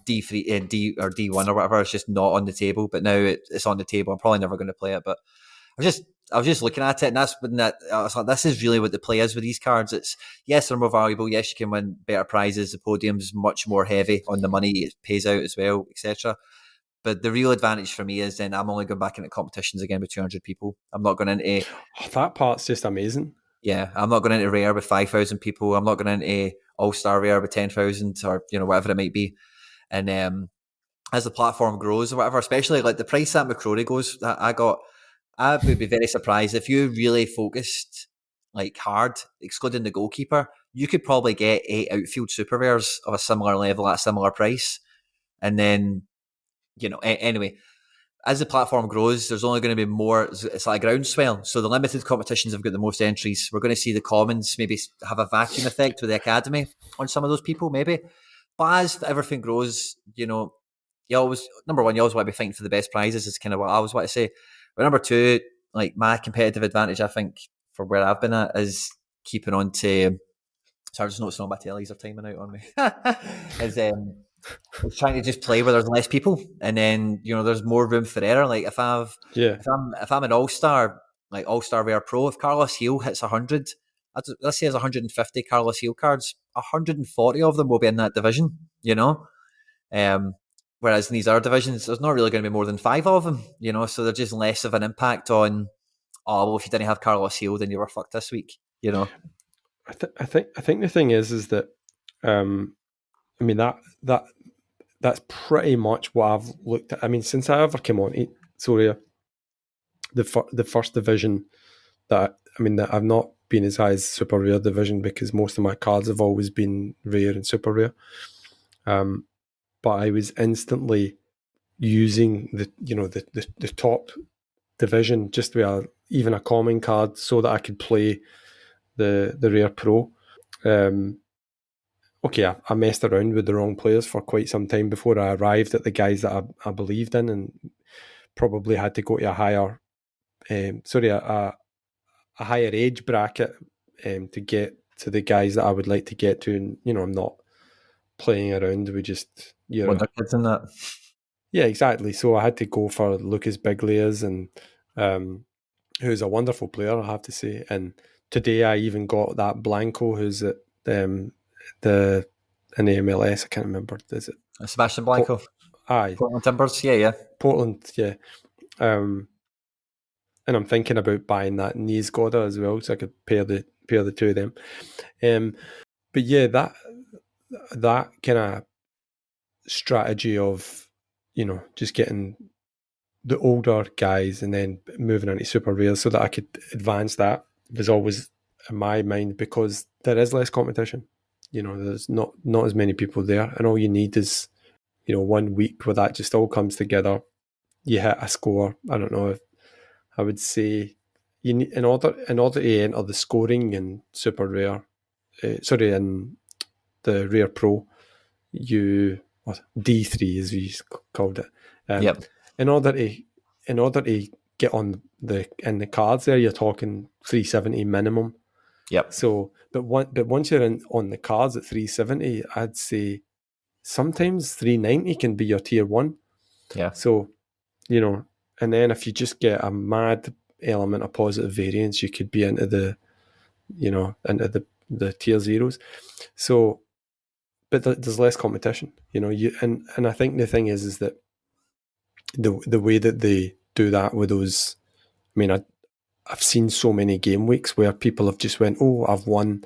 D3, D or D1 or whatever. It's just not on the table, but now it's on the table. I'm probably never going to play it, but I was just looking at it, and that's when I was like, this is really what the play is with these cards. It's, yes, they're more valuable. Yes, you can win better prizes. The podium's much more heavy on the money. It pays out as well, etc. But the real advantage for me is then I'm only going back into competitions again with 200 people. I'm not going into... that part's just amazing. Yeah, I'm not going into rare with 5,000 people. I'm not going into all-star rare with 10,000 or, whatever it might be. And as the platform grows or whatever, especially like the price that McCrory goes, I would be very surprised if you really focused like hard, excluding the goalkeeper, you could probably get 8 outfield super rares of a similar level at a similar price. And then Anyway, as the platform grows, there's only going to be more. It's like a groundswell. So the limited competitions have got the most entries. We're going to see the commons maybe have a vacuum effect with the academy on some of those people, maybe. But as everything grows, you always, number one, you always want to be fighting for the best prizes. Is kind of what I always want to say. But number two, like my competitive advantage, I think, for where I've been at is keeping on to. Sorry, just noticing all my tellies are timing out on me. Is trying to just play where there's less people, and then there's more room for error. Like if I'm an all-star, like all-star rare pro, if Carlos Heel hits 100, let's say there's 150 Carlos Heel cards, 140 of them will be in that division. Whereas in these other divisions, there's not really going to be more than 5 of them. So they're just less of an impact on. Oh well, if you didn't have Carlos Heel, then you were fucked this week. I think the thing is that I mean that's pretty much what I've looked at. I mean, since I ever came on Sorare, the first division that I've not been as high as Super Rare division because most of my cards have always been rare and Super Rare. But I was instantly using the top division just with even a common card so that I could play the rare pro. Okay, I messed around with the wrong players for quite some time before I arrived at the guys that I believed in, and probably had to go to a higher, a higher age bracket to get to the guys that I would like to get to. And I'm not playing around with just Wonder kids in that. Yeah, exactly. So I had to go for Lucas Biglias, and who's a wonderful player, I have to say. And today I even got that Blanco, who's at in the MLS. I can't remember. Is it Sebastian Blanco? Aye, Portland Timbers. Yeah. Portland. Yeah. And I'm thinking about buying that Nies Goda as well, so I could pair the two of them. But yeah, that kind of strategy of just getting the older guys and then moving into super rares so that I could advance that was always in my mind, because there is less competition. There's not as many people there, and all you need is 1 week where that just all comes together. You hit a score. I don't know if I would say you need, in order to enter the scoring in super rare, in the rare pro, D3 as we called it. Yep. In order to get on in the cards there, you're talking 370 minimum. Yep. So, but once you're on the cards at 370, I'd say sometimes 390 can be your tier 1. Yeah. So, and then if you just get a mad element of positive variance, you could be into the tier zeros. So, but there's less competition, and I think the thing is that the way that they do that with those, I've seen so many game weeks where people have just went, oh, I've won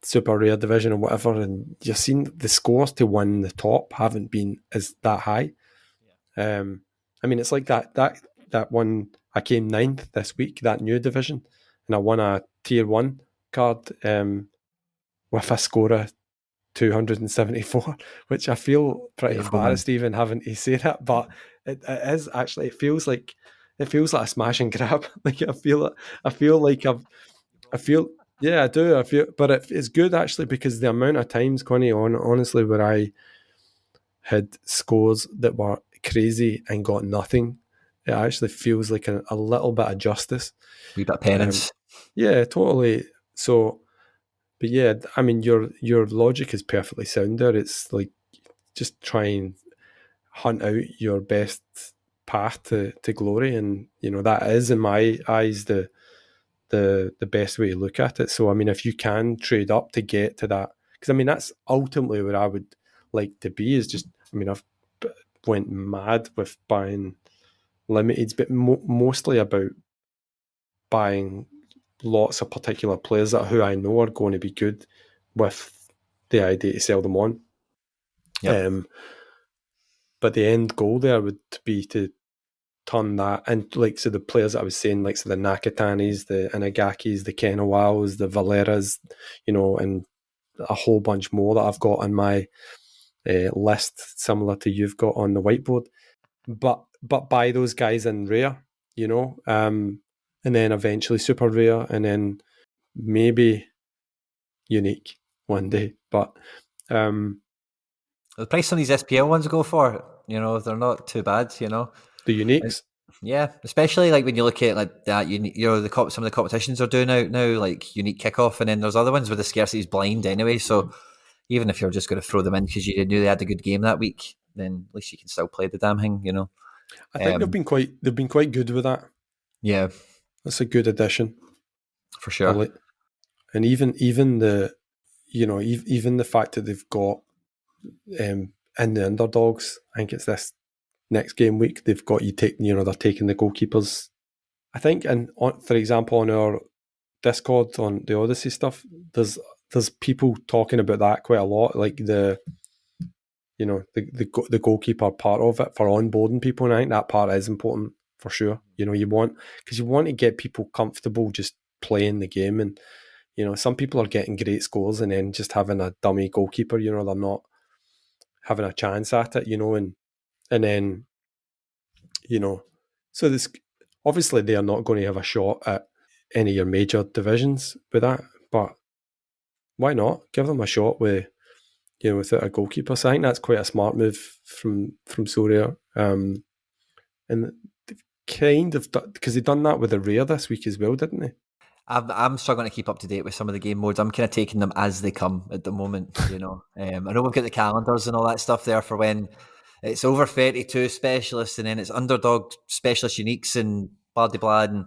super rare division or whatever, and you're seeing the scores to win the top haven't been as that high. It's like that one, I came 9th this week, that new division, and I won a tier 1 card with a score of 274, which I feel pretty embarrassed even having to say that, but it is actually, it feels like a smash and grab. Like I feel yeah, I do. I feel, but it's good actually, because the amount of times, Quinny, honestly, where I had scores that were crazy and got nothing, it actually feels like a little bit of justice. A wee bit of penance. Yeah, totally. So, but yeah, your logic is perfectly sound there. It's like just try and hunt out your best path to glory, and that is, in my eyes, the best way to look at it. So if you can trade up to get to that, because that's ultimately what I would like to be, is just I've went mad with buying limiteds, but mostly about buying lots of particular players that who I know are going to be good, with the idea to sell them on. Yep. But the end goal there would be to turn that, and so the players that I was saying, so the Nakatanis, the Inagakis, the Kenawaos, the Valeras, and a whole bunch more that I've got on my list, similar to you've got on the whiteboard. but buy those guys in rare, and then eventually super rare, and then maybe unique one day. But The price some of these SPL ones go for, they're not too bad, the And, uniques, yeah, especially like when you look at like that, some of the competitions are doing out now, like unique kickoff, and then there's other ones where the scarcity is blind anyway. So even if you're just going to throw them in because you knew they had a good game that week, then at least you can still play the damn thing, I think they've been quite good with that. Yeah, That's a good addition for sure. And even the even the fact that they've got in the underdogs, I think it's this next game week, they've got they're taking the goalkeepers. I think, and for example, on our Discord on the Odyssey stuff, there's people talking about that quite a lot, like the goalkeeper part of it for onboarding people, and I think that part is important for sure. You want to get people comfortable just playing the game, and some people are getting great scores and then just having a dummy goalkeeper. They're not having a chance at it. And then so this obviously they are not going to have a shot at any of your major divisions with that, but why not give them a shot without a goalkeeper? So I think that's quite a smart move from Sorare. And they've kind of because they've done that with the rare this week as well, didn't they? I'm struggling to keep up to date with some of the game modes. I'm kind of taking them as they come at the moment. I know we've got the calendars and all that stuff there for when it's over 32 specialists and then it's underdog specialist uniques and blah de blah. And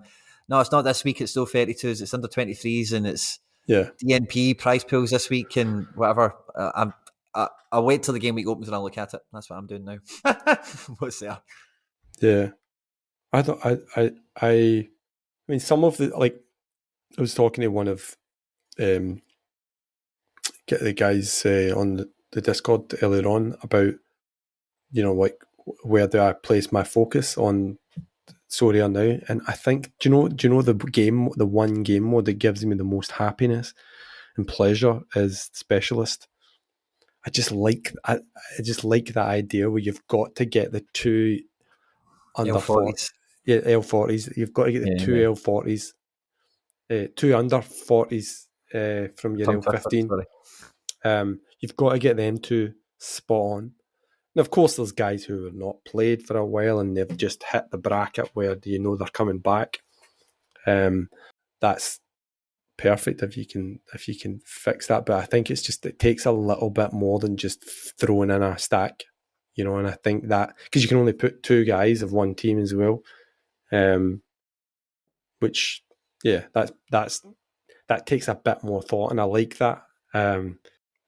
no, it's not this week. It's still 32s. It's under 23s and it's DNP prize pools this week and whatever. I'll wait till the game week opens and I'll look at it. That's what I'm doing now. What's there? Yeah, I mean, some of the I was talking to one of the guys on the Discord earlier on about where do I place my focus on Sorare now, and I think do you know the one game mode that gives me the most happiness and pleasure is Specialist. I just like that idea where you've got to get the two under L40s. L40s. You've got to get the two L40s, two under 40s from your L15. You've got to get them two spot on. And of course, there's guys who have not played for a while and they've just hit the bracket where they're coming back. That's perfect if you can fix that. But I think it takes a little bit more than just throwing in a stack, And I think that because you can only put two guys of one team as well, which that takes a bit more thought, and I like that.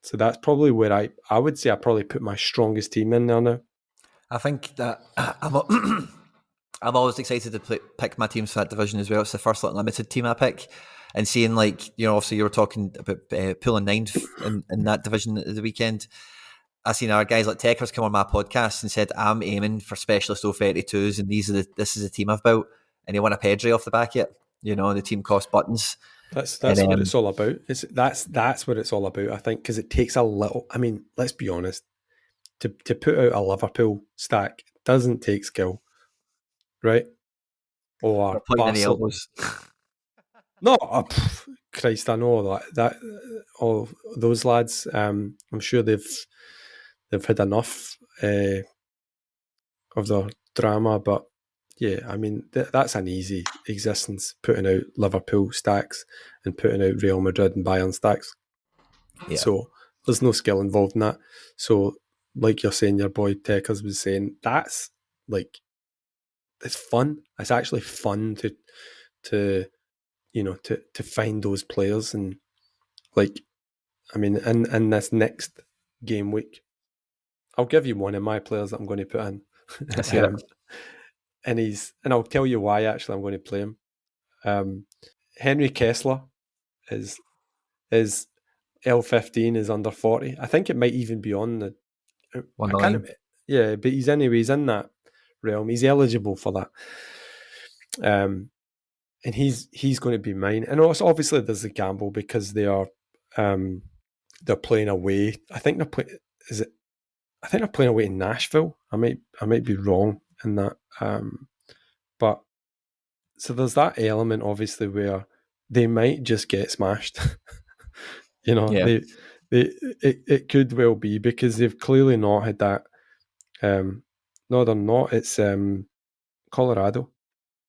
So that's probably where I would say I probably put my strongest team in there now. I think that I'm always excited to pick my teams for that division as well. It's the first limited team I pick, and seeing obviously you were talking about pulling ninth in that division at the weekend. I seen our guys like Techers come on my podcast and said I'm aiming for specialist 032s, and this is the team I've built, and he won a Pedri off the back of it. The team cost buttons. That's what it's all about. That's what it's all about. I think because it takes a little. I mean, let's be honest. To put out a Liverpool stack doesn't take skill, right? Or elbows. No, Christ, I know that all those lads. I'm sure they've had enough of the drama, but yeah, I mean that's an easy existence. Putting out Liverpool stacks and putting out Real Madrid and Bayern stacks. Yeah. So there's no skill involved in that. So like you're saying, your boy Techers was saying, that's it's fun. It's actually fun to find those players and I mean, in this next game week, I'll give you one of my players that I'm going to put in. And I'll tell you why actually I'm going to play him. Henry Kessler is L15 is under 40. I think it might even be on the but he's in that realm. He's eligible for that. And he's going to be mine. And also obviously there's a gamble because they are they're playing away. I think they're playing away in Nashville. I might be wrong and that. But so there's that element, obviously, where they might just get smashed. Yeah. It could well be, because they've clearly not had that. No, they're not. It's Colorado.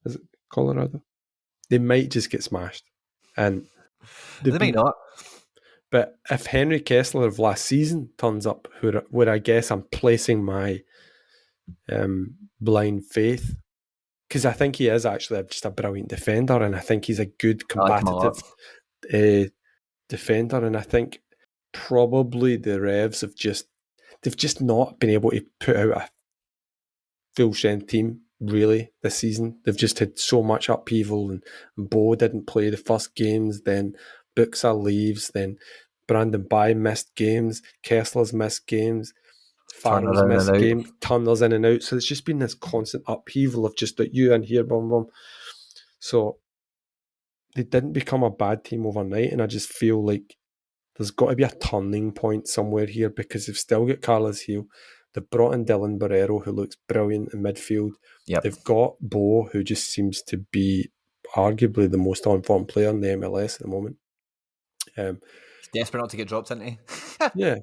Is it Colorado? They might just get smashed, and They might not. But if Henry Kessler of last season turns up, where I guess I'm placing my blind faith, because I think he is actually just a brilliant defender, and I think he's a good combative defender, and I think probably the Revs they've just not been able to put out a full strength team really this season. They've just had so much upheaval, and Bo didn't play the first games, then Buxa leaves, then Brandon Bye missed games, Kessler's missed games, Farrell's missed games, Turner's in and out. So it's just been this constant upheaval of just that you in here, boom, boom. So they didn't become a bad team overnight, and I just feel like there's got to be a turning point somewhere here, because they've still got Carlos Hill. They've brought in Dylan Barrero, who looks brilliant in midfield. Yep. They've got Bo, who just seems to be arguably the most on-form player in the MLS at the moment. He's desperate not to get dropped, isn't he? Yeah,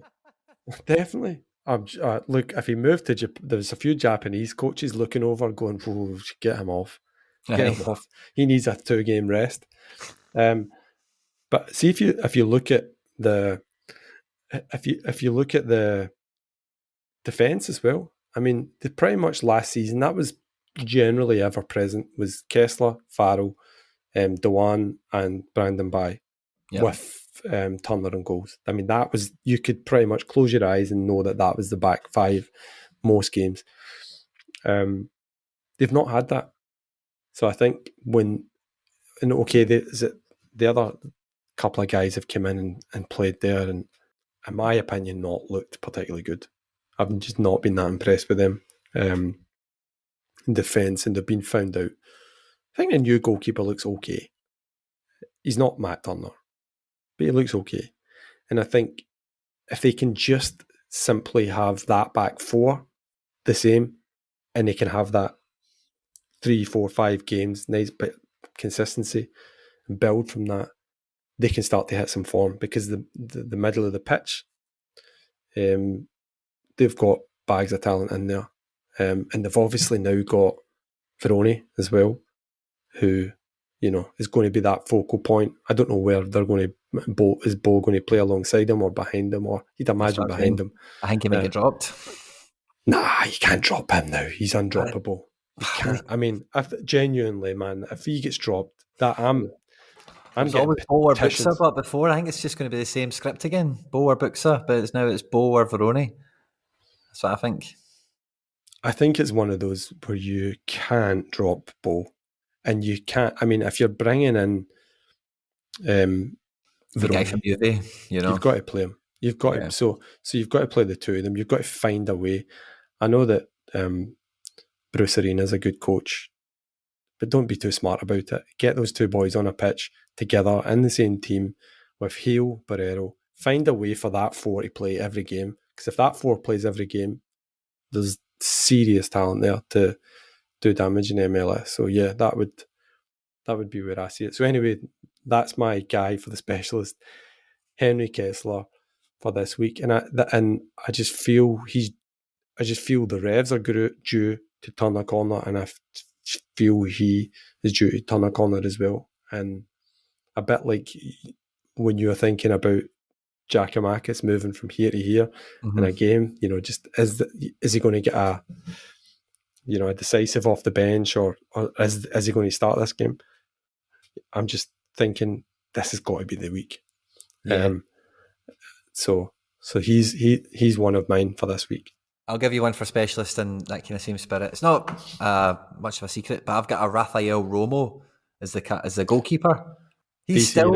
definitely. Look, if he moved to Japan, there's a few Japanese coaches looking over, going, "Oh, get him off, get him off. He needs a 2-game rest." But see, if you look at the defense as well, I mean, pretty much last season that was generally ever present was Kessler, Farrell, Dewan, and Brandon Bye, with Turner and goals. I mean, that was, you could pretty much close your eyes and know that was the back five most games. They've not had that, so I think the other couple of guys have come in and played there, and in my opinion, not looked particularly good. I've just not been that impressed with them in defence, and they've been found out. I think the new goalkeeper looks okay. He's not Matt Turner, but he looks okay. And I think if they can just simply have that back four the same, and they can have that 3, 4, 5 games, nice bit consistency, and build from that, they can start to hit some form, because the middle of the pitch, they've got bags of talent in there. And they've obviously now got Veroni as well, who, is going to be that focal point. I don't know where they're going to, is Bo going to play alongside him or behind him, or you'd imagine behind him. I think he might get dropped. Nah, you can't drop him now. He's undroppable. You can't. I mean, genuinely, man, if he gets dropped, I'm always Bo or Buxa, but before I think it's just going to be the same script again. Bo or Buxa, but it's Bo or Veroni. That's what I think. I think it's one of those where you can't drop Bo, and you can't. I mean, if you're bringing in Veroni, the guy from UV, you've got to play him. You've got to, so you've got to play the two of them. You've got to find a way. I know that Bruce Arena's a good coach, but don't be too smart about it. Get those two boys on a pitch together in the same team with Hill, Barrero. Find a way for that four to play every game, because if that four plays every game, there's serious talent there to do damage in MLS. So yeah, that would be where I see it. So anyway, that's my guy for the specialist, Henry Kessler, for this week. And I just feel the Revs are due to turn a corner, and I feel he is due to turn a corner as well. And a bit like when you were thinking about Giakoumakis moving from here to here in a game, just is he going to get a decisive off the bench, or is he going to start this game? I'm just thinking this has got to be the week. Yeah. So he's one of mine for this week. I'll give you one for specialist in that kind of same spirit. It's not much of a secret, but I've got a Rafael Romo as the goalkeeper. He's still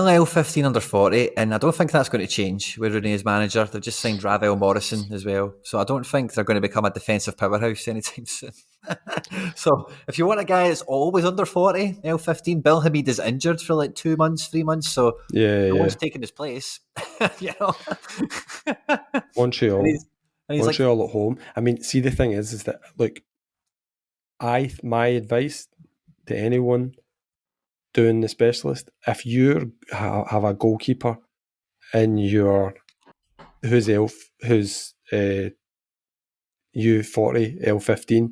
L15 under 40, and I don't think that's going to change with Rooney as manager. They've just signed Ravel Morrison as well, so I don't think they're going to become a defensive powerhouse anytime soon. So if you want a guy that's always under 40, L15, Bill Hamid is injured for like 2 months, 3 months, so no one's taking his place. Montreal. And he's like, Montreal at home. I mean, see, the thing is that, look, my advice to anyone doing the specialist, if you have a goalkeeper in your who's U40 L15,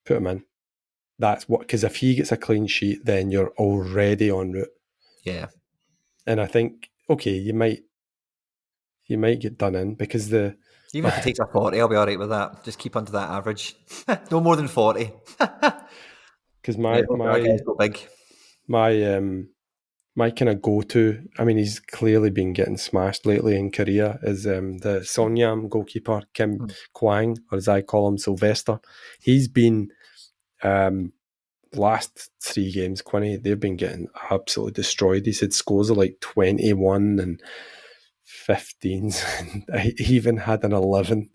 put him in. That's what, because if he gets a clean sheet, then you're already en route. yeah. And I think, okay, you might get done in because Even if he takes a 40, I'll be all right with that. Just keep under that average. No more than 40. because Our guys go big. my kind of go-to, I mean, he's clearly been getting smashed lately in Korea, is the Sonyam goalkeeper, Kim Kwang, or as I call him, Sylvester. He's been, last 3 games, Quinny, they've been getting absolutely destroyed. He's had scores of like 21 and 15s, and he even had an 11.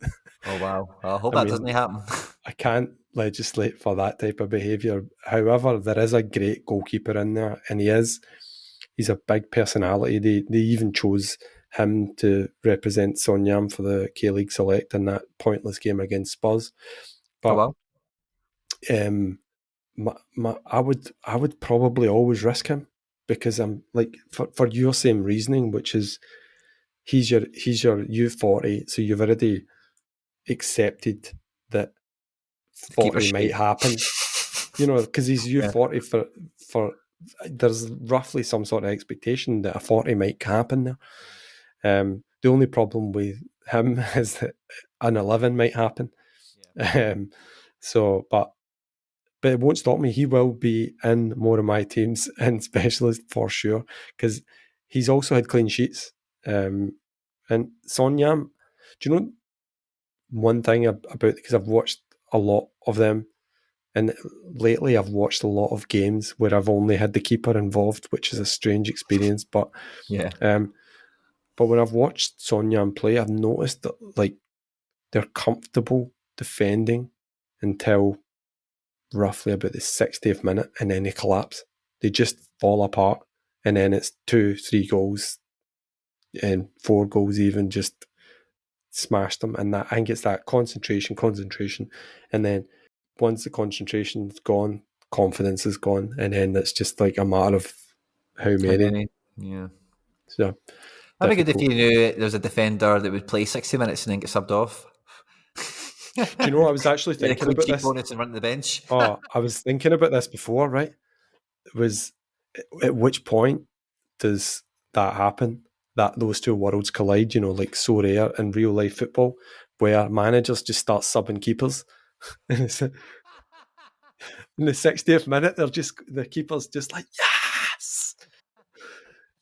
Oh, wow. I hope that doesn't happen. I can't legislate for that type of behaviour. However, there is a great goalkeeper in there, and he's a big personality. They even chose him to represent Sonyam for the K-League Select in that pointless game against Spurs. But I would probably always risk him, because I'm like, for your same reasoning, which is he's your U40, so you've already accepted that 40 might happen, because he's U40 for there's roughly some sort of expectation that a 40 might happen there. The only problem with him is that an 11 might happen. But it won't stop me. He will be in more of my teams in specialist for sure, because he's also had clean sheets. And Sonyam, do you know one thing about, because I've watched a lot of them, and lately I've watched a lot of games where I've only had the keeper involved, which is a strange experience. But but when I've watched Sonyam play, I've noticed that, like, they're comfortable defending until roughly about the 60th minute, and then they collapse. They just fall apart, and then it's 2-3 goals and 4 goals even, just smashed them. And that, I think it's that concentration, and then once the concentration's gone, confidence is gone, and then it's just like a matter of how many. Yeah. So that'd be good if you knew there was a defender that would play 60 minutes and then get subbed off. Do you know what I was actually thinking about this? Bonus and run to the bench. I was thinking about this before, right? It was, at which point does that happen? That those two worlds collide, like Sorare in real life football, where managers just start subbing keepers. In the 60th minute, the keeper's just like, yes!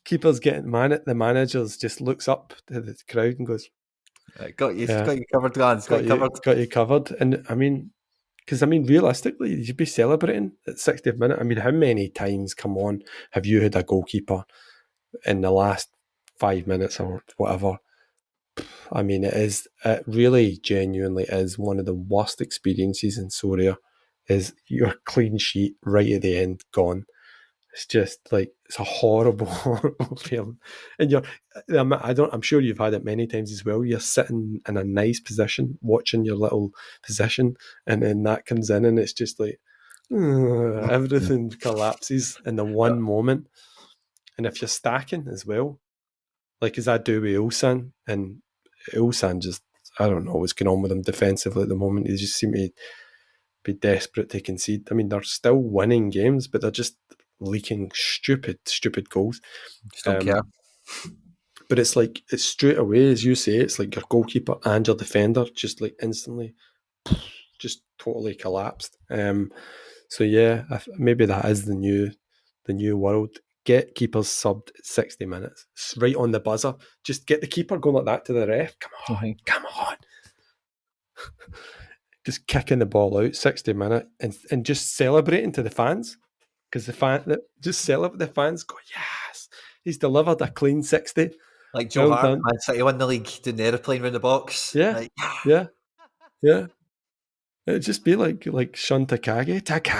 Keeper's getting the manager's just looks up to the crowd and goes, got you covered, lads. Got you covered. And I mean, because realistically, you'd be celebrating at 60th minute. I mean, how many times, come on, have you had a goalkeeper in the last 5 minutes or whatever? I mean, it really genuinely is one of the worst experiences in Sorare, is your clean sheet right at the end gone. It's just like, it's a horrible, horrible feeling. And I'm sure you've had it many times as well. You're sitting in a nice position, watching your little position, and then that comes in, and it's just like, everything collapses in the one moment. And if you're stacking as well, like as I do with Ulsan, and Ulsan just, I don't know what's going on with him defensively at the moment. They just seem to be desperate to concede. I mean, they're still winning games, but they're just leaking stupid goals. Just don't care. But it's like, it's straight away, as you say, it's like your goalkeeper and your defender just like instantly just totally collapsed. So yeah, maybe that is the new world. Get keepers subbed at 60 minutes, right on the buzzer. Just get the keeper going like that to the ref. Come on. Just kicking the ball out 60 minutes and just celebrating to the fans. Because just celebrate, the fans go, yes, he's delivered a clean 60. Like Joe Hart, Man City won the league, doing the aeroplane around the box. Yeah, yeah. It'd just be like Shun Takagi.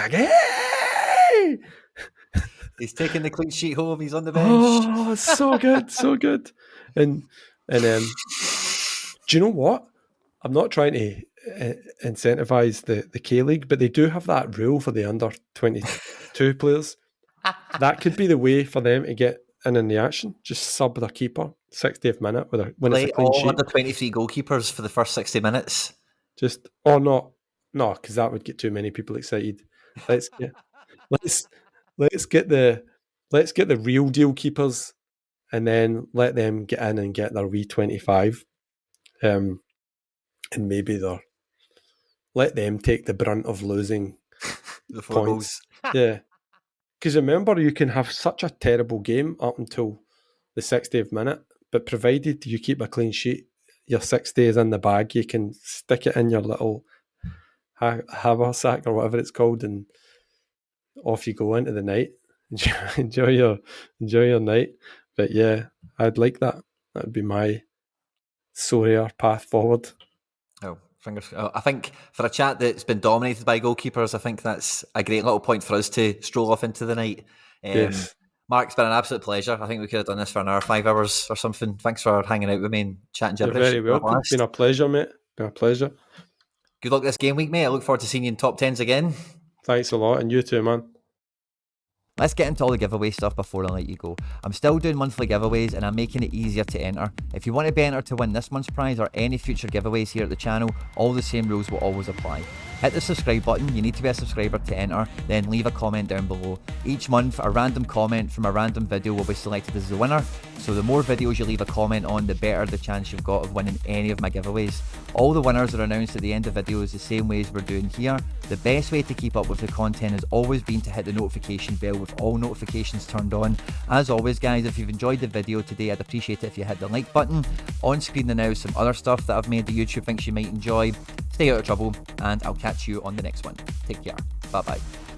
He's taking the clean sheet home. He's on the bench. Oh, so good, so good. And do you know what? I'm not trying to incentivize the K League, but they do have that rule for the under 22 players. That could be the way for them to get in the action. Just sub their keeper 60th minute when it's a clean all sheet. under 23 goalkeepers for the first 60 minutes. Just no, because that would get too many people excited. Let's get the real deal keepers, and then let them get in and get their V25, and maybe let them take the brunt of losing The 4 points. goals. Yeah, because remember, you can have such a terrible game up until the 60th minute, but provided you keep a clean sheet, your 60 is in the bag. You can stick it in your little haversack or whatever it's called, and off you go into the night. enjoy your night. But yeah, I'd like that. That would be my Sorare path forward. Oh, I think for a chat that's been dominated by goalkeepers, I think that's a great little point for us to stroll off into the night. Yes. Mark, it's been an absolute pleasure. I think we could have done this for an hour, 5 hours or something. Thanks for hanging out with me and chatting You're gibberish. very welcome. It's been a pleasure, mate. Been a pleasure. Good luck this game week, mate. I look forward to seeing you in top 10s again. Thanks a lot, and you too, man. Let's get into all the giveaway stuff before I let you go. I'm still doing monthly giveaways and I'm making it easier to enter. If you want to be entered to win this month's prize or any future giveaways here at the channel, all the same rules will always apply. Hit the subscribe button, you need to be a subscriber to enter, then leave a comment down below. Each month, a random comment from a random video will be selected as the winner, so the more videos you leave a comment on, the better the chance you've got of winning any of my giveaways. All the winners are announced at the end of videos the same way as we're doing here. The best way to keep up with the content has always been to hit the notification bell with all notifications turned on. As always guys, if you've enjoyed the video today, I'd appreciate it if you hit the like button. On screen now is some other stuff that I've made that YouTube thinks you might enjoy. Stay out of trouble, and I'll catch you on the next one. Take care. Bye bye.